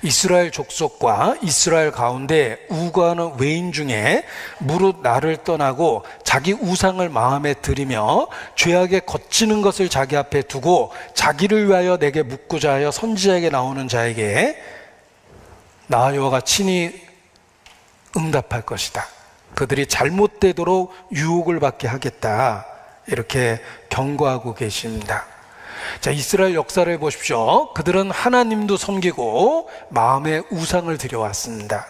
이스라엘 족속과 이스라엘 가운데 우거하는 외인 중에 무릇 나를 떠나고 자기 우상을 마음에 들이며 죄악에 거치는 것을 자기 앞에 두고 자기를 위하여 내게 묻고자 하여 선지자에게 나오는 자에게 나 여호와가 친히 응답할 것이다. 그들이 잘못되도록 유혹을 받게 하겠다. 이렇게 경고하고 계십니다. 자, 이스라엘 역사를 보십시오. 그들은 하나님도 섬기고 마음에 우상을 들여왔습니다.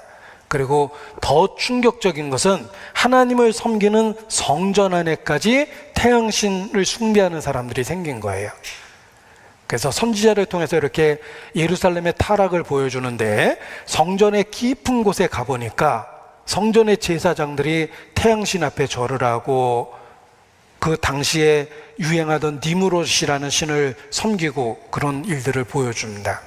그리고 더 충격적인 것은 하나님을 섬기는 성전 안에까지 태양신을 숭배하는 사람들이 생긴 거예요. 그래서 선지자를 통해서 이렇게 예루살렘의 타락을 보여주는데, 성전의 깊은 곳에 가보니까 성전의 제사장들이 태양신 앞에 절을 하고 그 당시에 유행하던 니무롯이라는 신을 섬기고 그런 일들을 보여줍니다.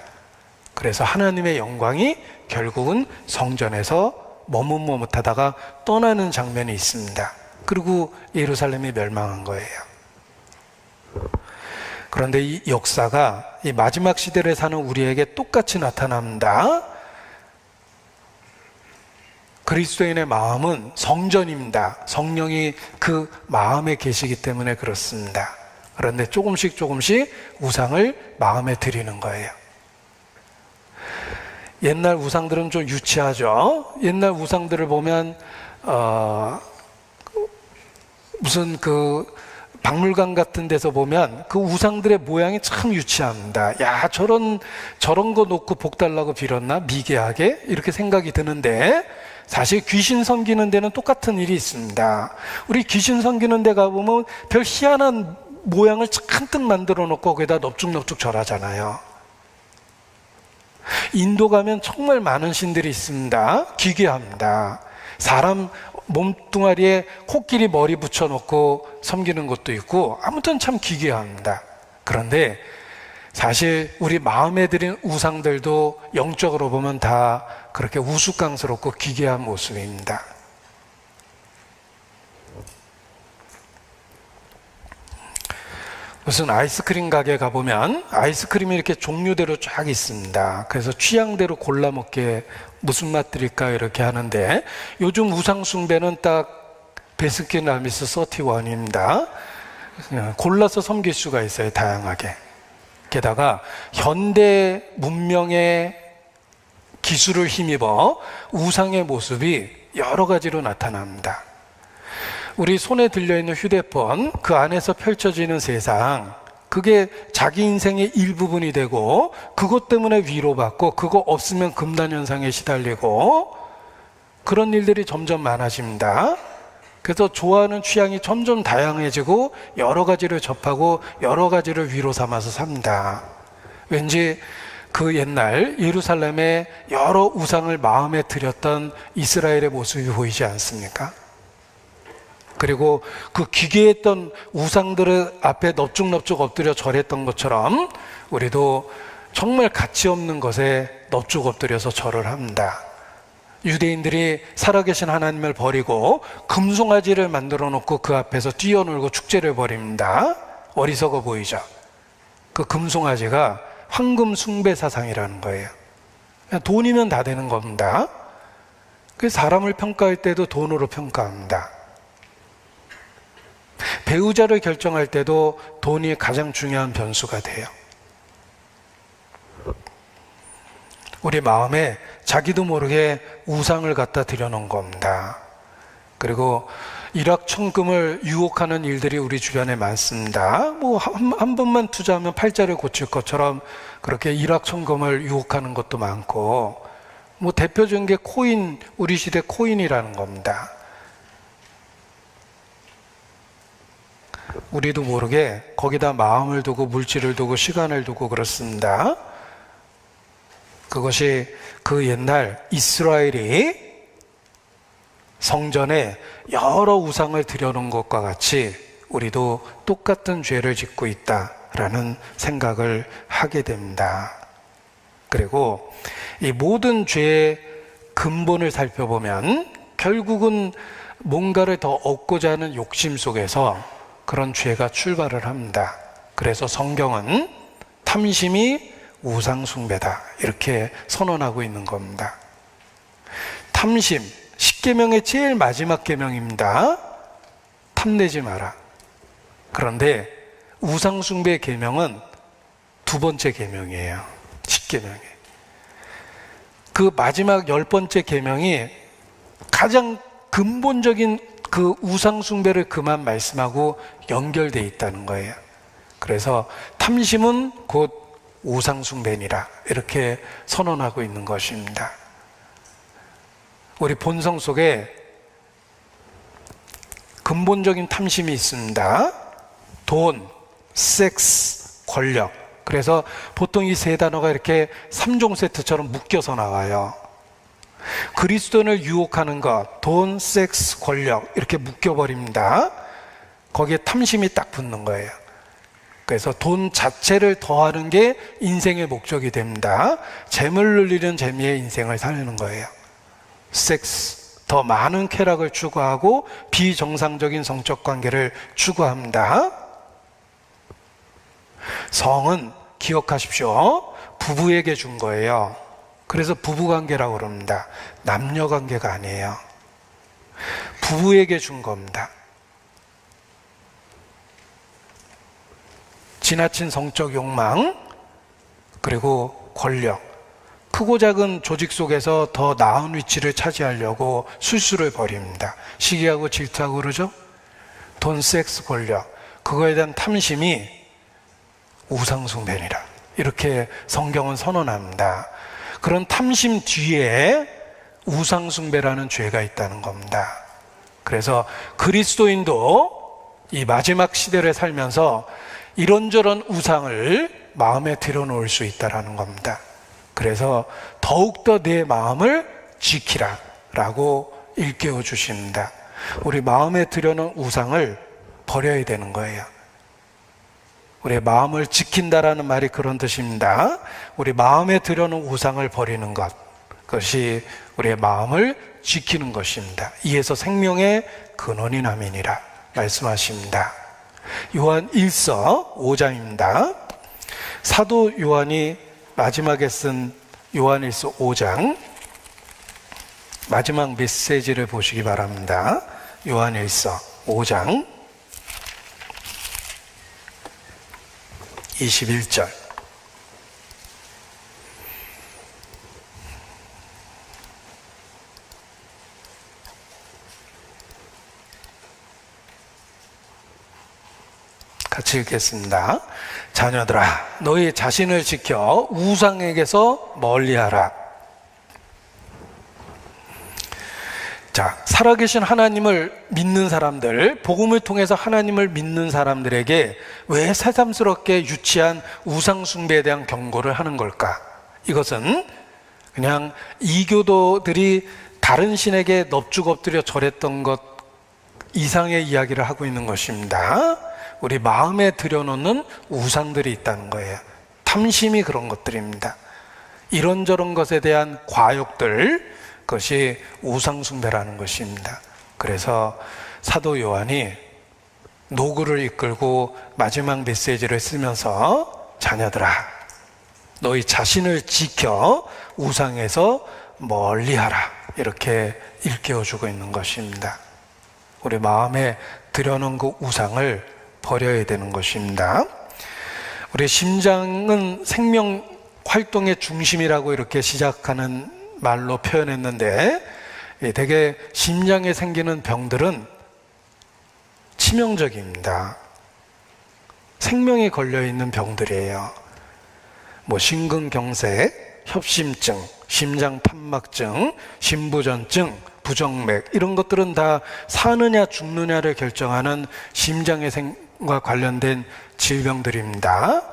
그래서 하나님의 영광이 결국은 성전에서 머뭇머뭇하다가 떠나는 장면이 있습니다. 그리고 예루살렘이 멸망한 거예요. 그런데 이 역사가 이 마지막 시대를 사는 우리에게 똑같이 나타납니다. 그리스도인의 마음은 성전입니다. 성령이 그 마음에 계시기 때문에 그렇습니다. 그런데 조금씩 우상을 마음에 들이는 거예요. 옛날 우상들은 좀 유치하죠. 옛날 우상들을 보면 무슨 그 박물관 같은 데서 보면 그 우상들의 모양이 참 유치합니다. 야, 저런 거 놓고 복 달라고 빌었나? 미개하게? 이렇게 생각이 드는데 사실 귀신 섬기는 데는 똑같은 일이 있습니다. 우리 귀신 섬기는 데 가보면 별 희한한 모양을 잔뜩 만들어 놓고 거기다 넙죽넙죽 절하잖아요. 인도 가면 정말 많은 신들이 있습니다. 기괴합니다. 사람 몸뚱아리에 코끼리 머리 붙여놓고 섬기는 것도 있고 아무튼 참 기괴합니다. 그런데 사실 우리 마음에 들인 우상들도 영적으로 보면 다 그렇게 우스꽝스럽고 기괴한 모습입니다. 무슨 아이스크림 가게 가보면 아이스크림이 이렇게 종류대로 쫙 있습니다. 그래서 취향대로 골라 먹게 무슨 맛 드릴까요? 이렇게 하는데 요즘 우상 숭배는 딱 베스킨라빈스 31입니다. 골라서 섬길 수가 있어요. 다양하게. 게다가 현대 문명의 기술을 힘입어 우상의 모습이 여러 가지로 나타납니다. 우리 손에 들려있는 휴대폰, 그 안에서 펼쳐지는 세상, 그게 자기 인생의 일부분이 되고 그것 때문에 위로받고 그거 없으면 금단현상에 시달리고 그런 일들이 점점 많아집니다. 그래서 좋아하는 취향이 점점 다양해지고 여러 가지를 접하고 여러 가지를 위로 삼아서 삽니다. 왠지 그 옛날 예루살렘에 여러 우상을 마음에 들였던 이스라엘의 모습이 보이지 않습니까? 그리고 그 기괴했던 우상들의 앞에 넙죽넙죽 엎드려 절했던 것처럼 우리도 정말 가치 없는 것에 넙죽 엎드려서 절을 합니다. 유대인들이 살아계신 하나님을 버리고 금송아지를 만들어 놓고 그 앞에서 뛰어놀고 축제를 벌입니다. 어리석어 보이죠? 그 금송아지가 황금 숭배 사상이라는 거예요. 그냥 돈이면 다 되는 겁니다. 그래서 사람을 평가할 때도 돈으로 평가합니다. 배우자를 결정할 때도 돈이 가장 중요한 변수가 돼요. 우리 마음에 자기도 모르게 우상을 갖다 들여놓은 겁니다. 그리고 일확천금을 유혹하는 일들이 우리 주변에 많습니다. 뭐 한 번만 투자하면 팔자를 고칠 것처럼 그렇게 일확천금을 유혹하는 것도 많고, 뭐 대표적인 게 코인, 우리 시대 코인이라는 겁니다. 우리도 모르게 거기다 마음을 두고 물질을 두고 시간을 두고 그렇습니다. 그것이 그 옛날 이스라엘이 성전에 여러 우상을 들여놓은 것과 같이 우리도 똑같은 죄를 짓고 있다라는 생각을 하게 됩니다. 그리고 이 모든 죄의 근본을 살펴보면 결국은 뭔가를 더 얻고자 하는 욕심 속에서 그런 죄가 출발을 합니다. 그래서 성경은 탐심이 우상숭배다 이렇게 선언하고 있는 겁니다. 탐심, 10계명의 제일 마지막 계명입니다. 탐내지 마라. 그런데 우상숭배 계명은 두 번째 계명이에요. 10계명에. 그 마지막 10번째 계명이 가장 근본적인 그 우상숭배를 그만 말씀하고 연결되어 있다는 거예요. 그래서 탐심은 곧 우상숭배니라 이렇게 선언하고 있는 것입니다. 우리 본성 속에 근본적인 탐심이 있습니다. 돈, 섹스, 권력. 그래서 보통 이 세 단어가 이렇게 3종 세트처럼 묶여서 나와요. 그리스도인을 유혹하는 것, 돈, 섹스, 권력 이렇게 묶여버립니다. 거기에 탐심이 딱 붙는 거예요. 그래서 돈 자체를 더하는 게 인생의 목적이 됩니다. 재물을 누리는 재미에 인생을 살리는 거예요. 섹스, 더 많은 쾌락을 추구하고 비정상적인 성적 관계를 추구합니다. 성은 기억하십시오. 부부에게 준 거예요. 그래서 부부관계라고 그럽니다. 남녀관계가 아니에요. 부부에게 준 겁니다. 지나친 성적 욕망, 그리고 권력, 크고 작은 조직 속에서 더 나은 위치를 차지하려고 술수를 벌입니다. 시기하고 질투하고 그러죠? 돈, 섹스, 권력, 그거에 대한 탐심이 우상숭배니라, 이렇게 성경은 선언합니다. 그런 탐심 뒤에 우상숭배라는 죄가 있다는 겁니다. 그래서 그리스도인도 이 마지막 시대를 살면서 이런저런 우상을 마음에 들여놓을 수 있다는 겁니다. 그래서 더욱더 내 마음을 지키라 라고 일깨워 주십니다. 우리 마음에 들여놓은 우상을 버려야 되는 거예요. 우리의 마음을 지킨다라는 말이 그런 뜻입니다. 우리 마음에 들여놓은 우상을 버리는 것, 그것이 우리의 마음을 지키는 것입니다. 이에서 생명의 근원이 남이니라 말씀하십니다. 요한 1서 5장입니다. 사도 요한이 마지막에 쓴 요한 1서 5장 마지막 메시지를 보시기 바랍니다. 요한 1서 5장 21절. 같이 읽겠습니다. 자녀들아, 너희 자신을 지켜 우상에게서 멀리하라. 자, 살아계신 하나님을 믿는 사람들, 복음을 통해서 하나님을 믿는 사람들에게 왜 새삼스럽게 유치한 우상숭배에 대한 경고를 하는 걸까? 이것은 그냥 이교도들이 다른 신에게 넙죽 엎드려 절했던 것 이상의 이야기를 하고 있는 것입니다. 우리 마음에 들여놓는 우상들이 있다는 거예요. 탐심이 그런 것들입니다. 이런저런 것에 대한 과욕들, 그것이 우상숭배라는 것입니다. 그래서 사도 요한이 노구를 이끌고 마지막 메시지를 쓰면서 자녀들아, 너희 자신을 지켜 우상에서 멀리하라, 이렇게 일깨워주고 있는 것입니다. 우리 마음에 들여놓은 그 우상을 버려야 되는 것입니다. 우리 심장은 생명 활동의 중심이라고 이렇게 시작하는 말로 표현했는데, 대개 심장에 생기는 병들은 치명적입니다. 생명이 걸려있는 병들이에요. 뭐 심근경색, 협심증, 심장판막증, 심부전증, 부정맥, 이런 것들은 다 사느냐 죽느냐를 결정하는 심장과 관련된 질병들입니다.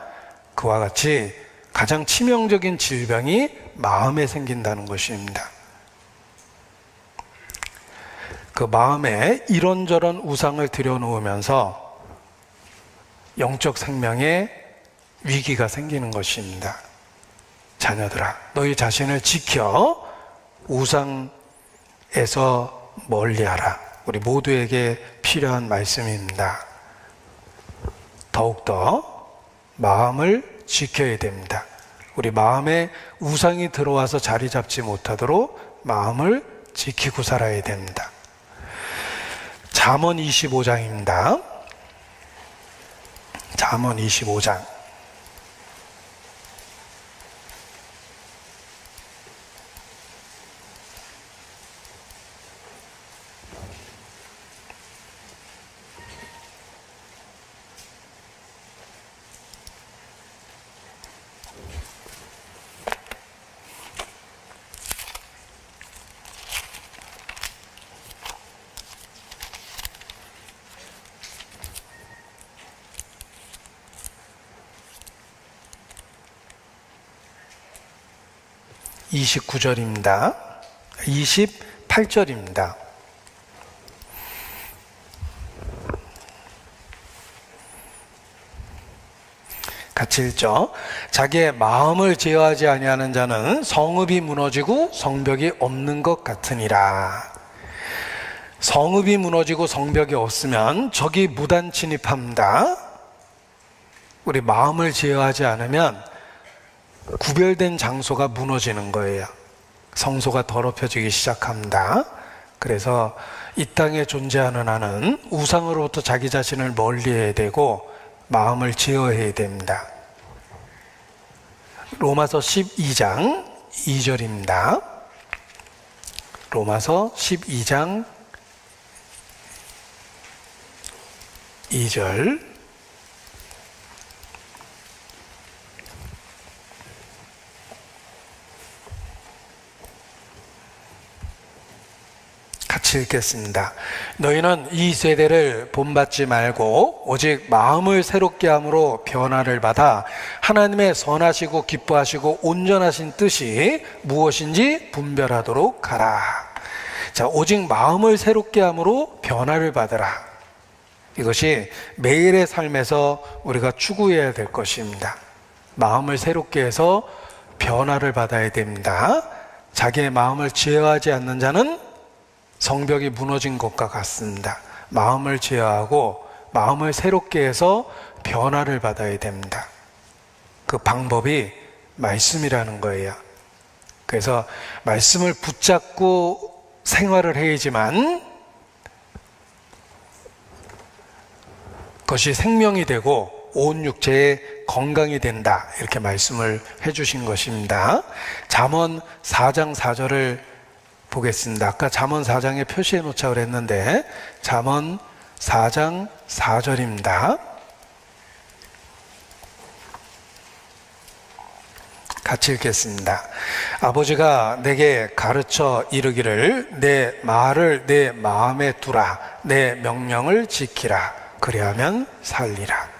그와 같이 가장 치명적인 질병이 마음에 생긴다는 것입니다. 그 마음에 이런저런 우상을 들여놓으면서 영적 생명에 위기가 생기는 것입니다. 자녀들아, 너희 자신을 지켜 우상에서 멀리하라. 우리 모두에게 필요한 말씀입니다. 더욱더 마음을 지켜야 됩니다. 우리 마음에 우상이 들어와서 자리 잡지 못하도록 마음을 지키고 살아야 됩니다. 잠언 25장입니다. 잠언 25장. (29절입니다) 28절입니다. 같이 읽죠. 자기의 마음을 제어하지 아니하는 자는 성읍이 무너지고 성벽이 없는 것 같으니라. 성읍이 무너지고 성벽이 없으면 적이 무단 침입합니다. 우리 마음을 제어하지 않으면 구별된 장소가 무너지는 거예요. 성소가 더럽혀지기 시작합니다. 그래서 이 땅에 존재하는 한은 우상으로부터 자기 자신을 멀리해야 되고 마음을 제어해야 됩니다. 로마서 12장 2절입니다. 로마서 12장 2절. 같이 읽겠습니다. 너희는 이 세대를 본받지 말고 오직 마음을 새롭게 함으로 변화를 받아 하나님의 선하시고 기뻐하시고 온전하신 뜻이 무엇인지 분별하도록 하라. 자, 오직 마음을 새롭게 함으로 변화를 받으라. 이것이 매일의 삶에서 우리가 추구해야 될 것입니다. 마음을 새롭게 해서 변화를 받아야 됩니다. 자기의 마음을 제어하지 않는 자는 성벽이 무너진 것과 같습니다. 마음을 제어하고 마음을 새롭게 해서 변화를 받아야 됩니다. 그 방법이 말씀이라는 거예요. 그래서 말씀을 붙잡고 생활을 해야지만 그것이 생명이 되고 온 육체의 건강이 된다. 이렇게 말씀을 해주신 것입니다. 잠언 4장 4절을 보겠습니다. 아까 잠언 4장에 표시해 놓자고 그랬는데 잠언 4장 4절입니다. 같이 읽겠습니다. 아버지가 내게 가르쳐 이르기를 내 말을 내 마음에 두라. 내 명령을 지키라. 그리하면 살리라.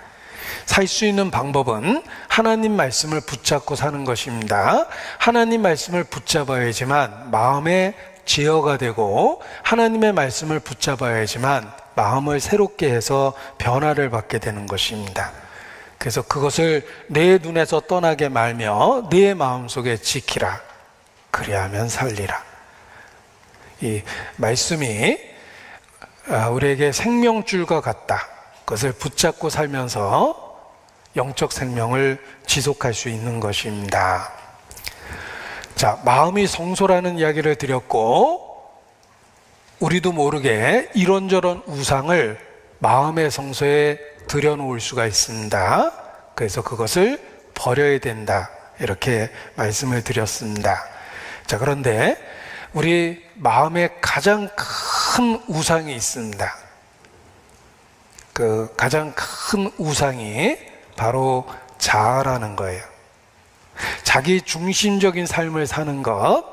살 수 있는 방법은 하나님 말씀을 붙잡고 사는 것입니다. 하나님 말씀을 붙잡아야지만 마음의 제어가 되고 하나님의 말씀을 붙잡아야지만 마음을 새롭게 해서 변화를 받게 되는 것입니다. 그래서 그것을 내 눈에서 떠나게 말며 내 마음속에 지키라. 그리하면 살리라. 이 말씀이 우리에게 생명줄과 같다. 그것을 붙잡고 살면서 영적 생명을 지속할 수 있는 것입니다. 자, 마음이 성소라는 이야기를 드렸고 우리도 모르게 이런저런 우상을 마음의 성소에 들여놓을 수가 있습니다. 그래서 그것을 버려야 된다. 이렇게 말씀을 드렸습니다. 자, 그런데 우리 마음에 가장 큰 우상이 있습니다. 그 가장 큰 우상이 바로 자아라는 거예요. 자기 중심적인 삶을 사는 것,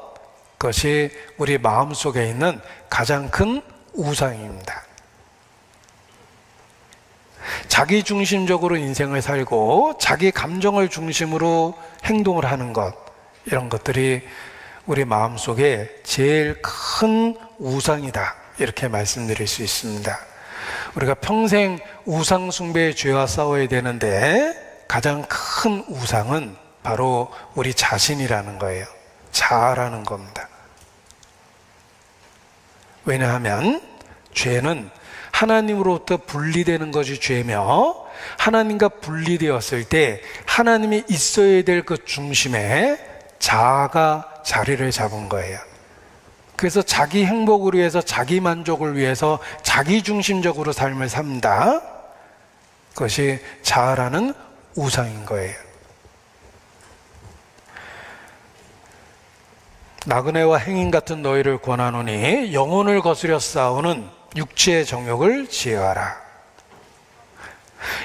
그것이 우리 마음속에 있는 가장 큰 우상입니다. 자기 중심적으로 인생을 살고 자기 감정을 중심으로 행동을 하는 것, 이런 것들이 우리 마음속에 제일 큰 우상이다. 이렇게 말씀드릴 수 있습니다. 우리가 평생 우상 숭배의 죄와 싸워야 되는데 가장 큰 우상은 바로 우리 자신이라는 거예요. 자아라는 겁니다. 왜냐하면 죄는 하나님으로부터 분리되는 것이 죄며 하나님과 분리되었을 때 하나님이 있어야 될 그 중심에 자아가 자리를 잡은 거예요. 그래서 자기 행복을 위해서 자기 만족을 위해서 자기 중심적으로 삶을 산다. 그것이 자아라는 우상인 거예요. 나그네와 행인 같은 너희를 권하노니 영혼을 거스려 싸우는 육체의 정욕을 제어하라.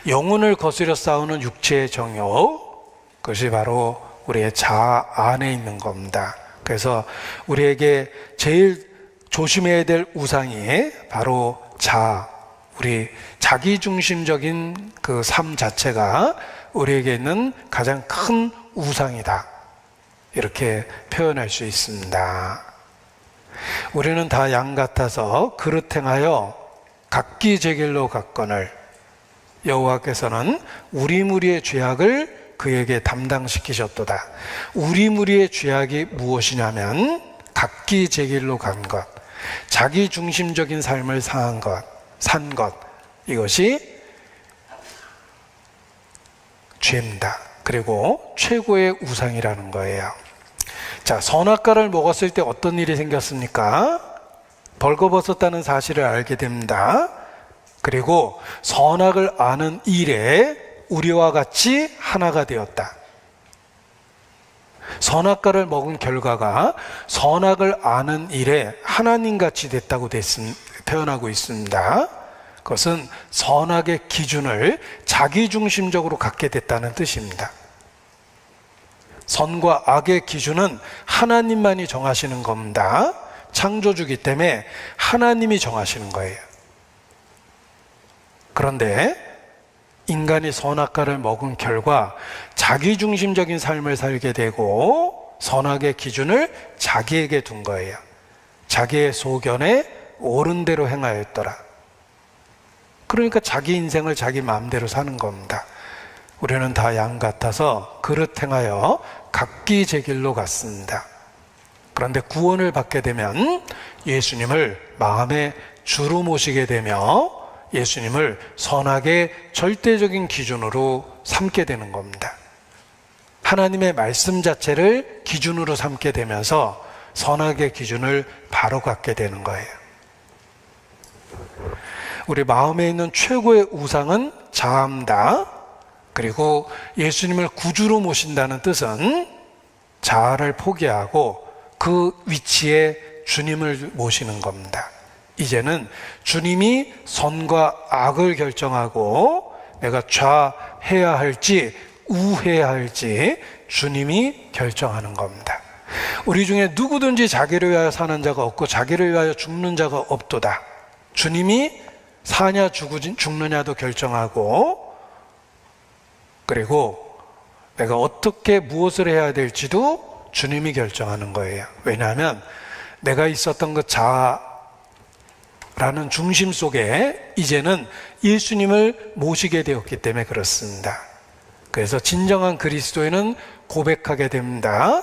영혼을 거스려 싸우는 육체의 정욕, 그것이 바로 우리의 자아 안에 있는 겁니다. 그래서 우리에게 제일 조심해야 될 우상이 바로 자아, 우리 자기중심적인 그 삶 자체가 우리에게 있는 가장 큰 우상이다. 이렇게 표현할 수 있습니다. 우리는 다 양 같아서 그릇 행하여 각기 제 길로 갔거늘. 여호와께서는 우리 무리의 죄악을 그에게 담당시키셨도다. 우리 무리의 죄악이 무엇이냐면 각기 제 길로 간 것, 자기 중심적인 삶을 산 것, 이것이 죄입니다. 그리고 최고의 우상이라는 거예요. 자, 선악과를 먹었을 때 어떤 일이 생겼습니까? 벌거벗었다는 사실을 알게 됩니다. 그리고 선악을 아는 일에 우리와 같이 하나가 되었다. 선악과를 먹은 결과가 선악을 아는 일에 하나님같이 됐다고 표현하고 있습니다. 그것은 선악의 기준을 자기중심적으로 갖게 됐다는 뜻입니다. 선과 악의 기준은 하나님만이 정하시는 겁니다. 창조주기 때문에 하나님이 정하시는 거예요. 그런데 인간이 선악과를 먹은 결과 자기중심적인 삶을 살게 되고 선악의 기준을 자기에게 둔 거예요. 자기의 소견에 옳은 대로 행하였더라. 그러니까 자기 인생을 자기 마음대로 사는 겁니다. 우리는 다 양 같아서 그릇 행하여 각기 제 길로 갔습니다. 그런데 구원을 받게 되면 예수님을 마음의 주로 모시게 되며 예수님을 선악의 절대적인 기준으로 삼게 되는 겁니다. 하나님의 말씀 자체를 기준으로 삼게 되면서 선악의 기준을 바로 갖게 되는 거예요. 우리 마음에 있는 최고의 우상은 자아입니다. 그리고 예수님을 구주로 모신다는 뜻은 자아를 포기하고 그 위치에 주님을 모시는 겁니다. 이제는 주님이 선과 악을 결정하고 내가 좌해야 할지 우해야 할지 주님이 결정하는 겁니다. 우리 중에 누구든지 자기를 위하여 사는 자가 없고 자기를 위하여 죽는 자가 없도다. 주님이 사냐 죽느냐도 결정하고 그리고 내가 어떻게 무엇을 해야 될지도 주님이 결정하는 거예요. 왜냐하면 내가 있었던 그 자아라는 중심 속에 이제는 예수님을 모시게 되었기 때문에 그렇습니다. 그래서 진정한 그리스도인은 고백하게 됩니다.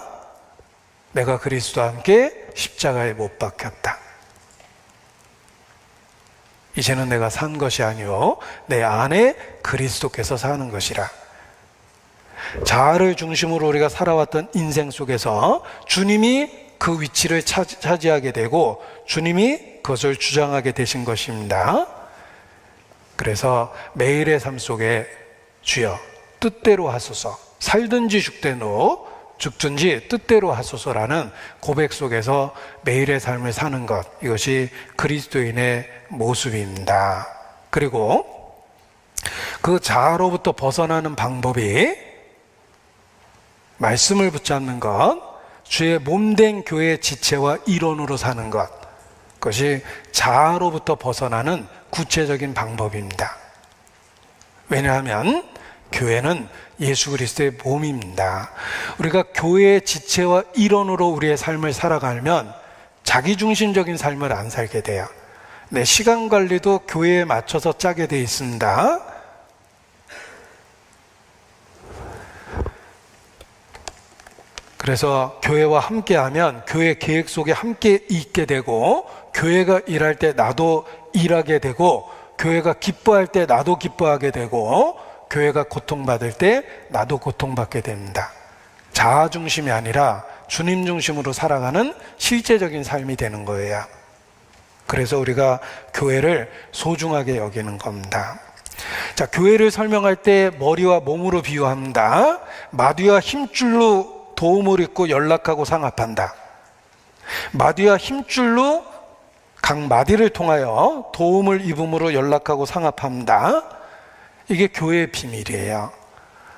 내가 그리스도와 함께 십자가에 못 박혔다. 이제는 내가 산 것이 아니요 내 안에 그리스도께서 사는 것이라. 자아를 중심으로 우리가 살아왔던 인생 속에서 주님이 그 위치를 차지하게 되고 주님이 그것을 주장하게 되신 것입니다. 그래서 매일의 삶 속에 주여 뜻대로 하소서, 살든지 죽든지 뜻대로 하소서라는 고백 속에서 매일의 삶을 사는 것, 이것이 그리스도인의 모습입니다. 그리고 그 자아로부터 벗어나는 방법이 말씀을 붙잡는 것, 주의 몸된 교회의 지체와 일원으로 사는 것, 그것이 자아로부터 벗어나는 구체적인 방법입니다. 왜냐하면 교회는 예수 그리스도의 몸입니다. 우리가 교회의 지체와 일원으로 우리의 삶을 살아가면 자기중심적인 삶을 안 살게 돼요. 내 시간 관리도 교회에 맞춰서 짜게 돼 있습니다. 그래서 교회와 함께하면 교회 계획 속에 함께 있게 되고 교회가 일할 때 나도 일하게 되고 교회가 기뻐할 때 나도 기뻐하게 되고 교회가 고통받을 때 나도 고통받게 됩니다. 자아 중심이 아니라 주님 중심으로 살아가는 실제적인 삶이 되는 거예요. 그래서 우리가 교회를 소중하게 여기는 겁니다. 자, 교회를 설명할 때 머리와 몸으로 비유합니다. 마디와 힘줄로 도움을 입고 연락하고 상합한다. 마디와 힘줄로 각 마디를 통하여 도움을 입음으로 연락하고 상합합니다. 이게 교회의 비밀이에요.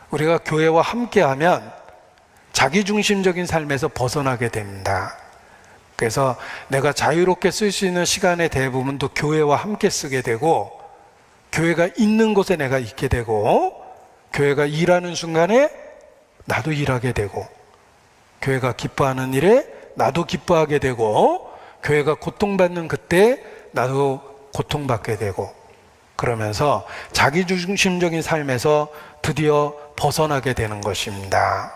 우리가 교회와 함께하면 자기중심적인 삶에서 벗어나게 됩니다. 그래서 내가 자유롭게 쓸 수 있는 시간의 대부분도 교회와 함께 쓰게 되고 교회가 있는 곳에 내가 있게 되고 교회가 일하는 순간에 나도 일하게 되고 교회가 기뻐하는 일에 나도 기뻐하게 되고 교회가 고통받는 그때 나도 고통받게 되고 그러면서 자기중심적인 삶에서 드디어 벗어나게 되는 것입니다.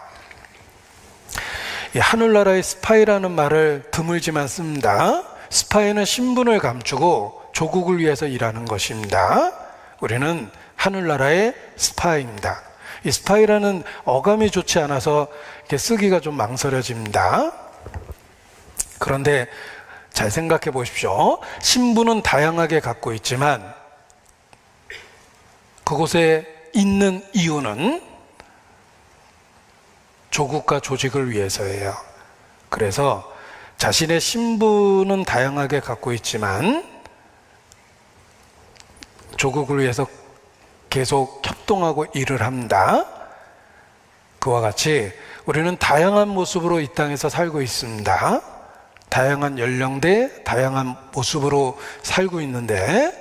이 하늘나라의 스파이라는 말을 드물지만 씁니다. 스파이는 신분을 감추고 조국을 위해서 일하는 것입니다. 우리는 하늘나라의 스파이입니다. 이 스파이라는 어감이 좋지 않아서 이렇게 쓰기가 좀 망설여집니다. 그런데 잘 생각해 보십시오. 신분은 다양하게 갖고 있지만 그곳에 있는 이유는 조국과 조직을 위해서예요. 그래서 자신의 신분은 다양하게 갖고 있지만 조국을 위해서 계속 협동하고 일을 합니다. 그와 같이 우리는 다양한 모습으로 이 땅에서 살고 있습니다. 다양한 연령대, 다양한 모습으로 살고 있는데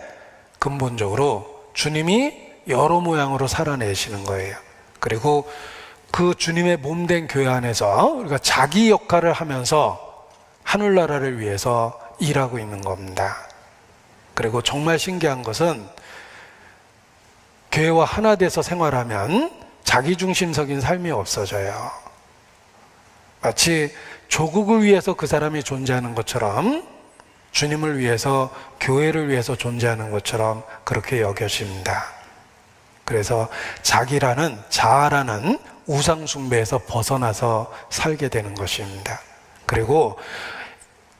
근본적으로 주님이 여러 모양으로 살아내시는 거예요. 그리고 그 주님의 몸된 교회 안에서 우리가 자기 역할을 하면서 하늘나라를 위해서 일하고 있는 겁니다. 그리고 정말 신기한 것은 교회와 하나 돼서 생활하면 자기중심적인 삶이 없어져요. 마치 조국을 위해서 그 사람이 존재하는 것처럼 주님을 위해서, 교회를 위해서 존재하는 것처럼 그렇게 여겨집니다. 그래서 자기라는, 자아라는 우상숭배에서 벗어나서 살게 되는 것입니다. 그리고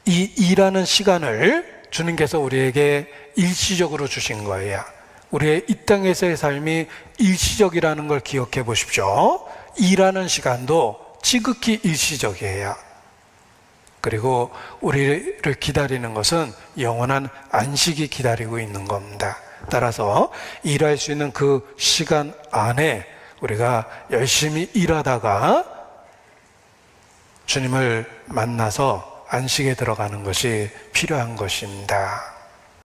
이 일하는 시간을 주님께서 우리에게 일시적으로 주신 거예요. 우리의 이 땅에서의 삶이 일시적이라는 걸 기억해 보십시오. 일하는 시간도 지극히 일시적이에요. 그리고 우리를 기다리는 것은 영원한 안식이 기다리고 있는 겁니다. 따라서 일할 수 있는 그 시간 안에 우리가 열심히 일하다가 주님을 만나서 안식에 들어가는 것이 필요한 것입니다.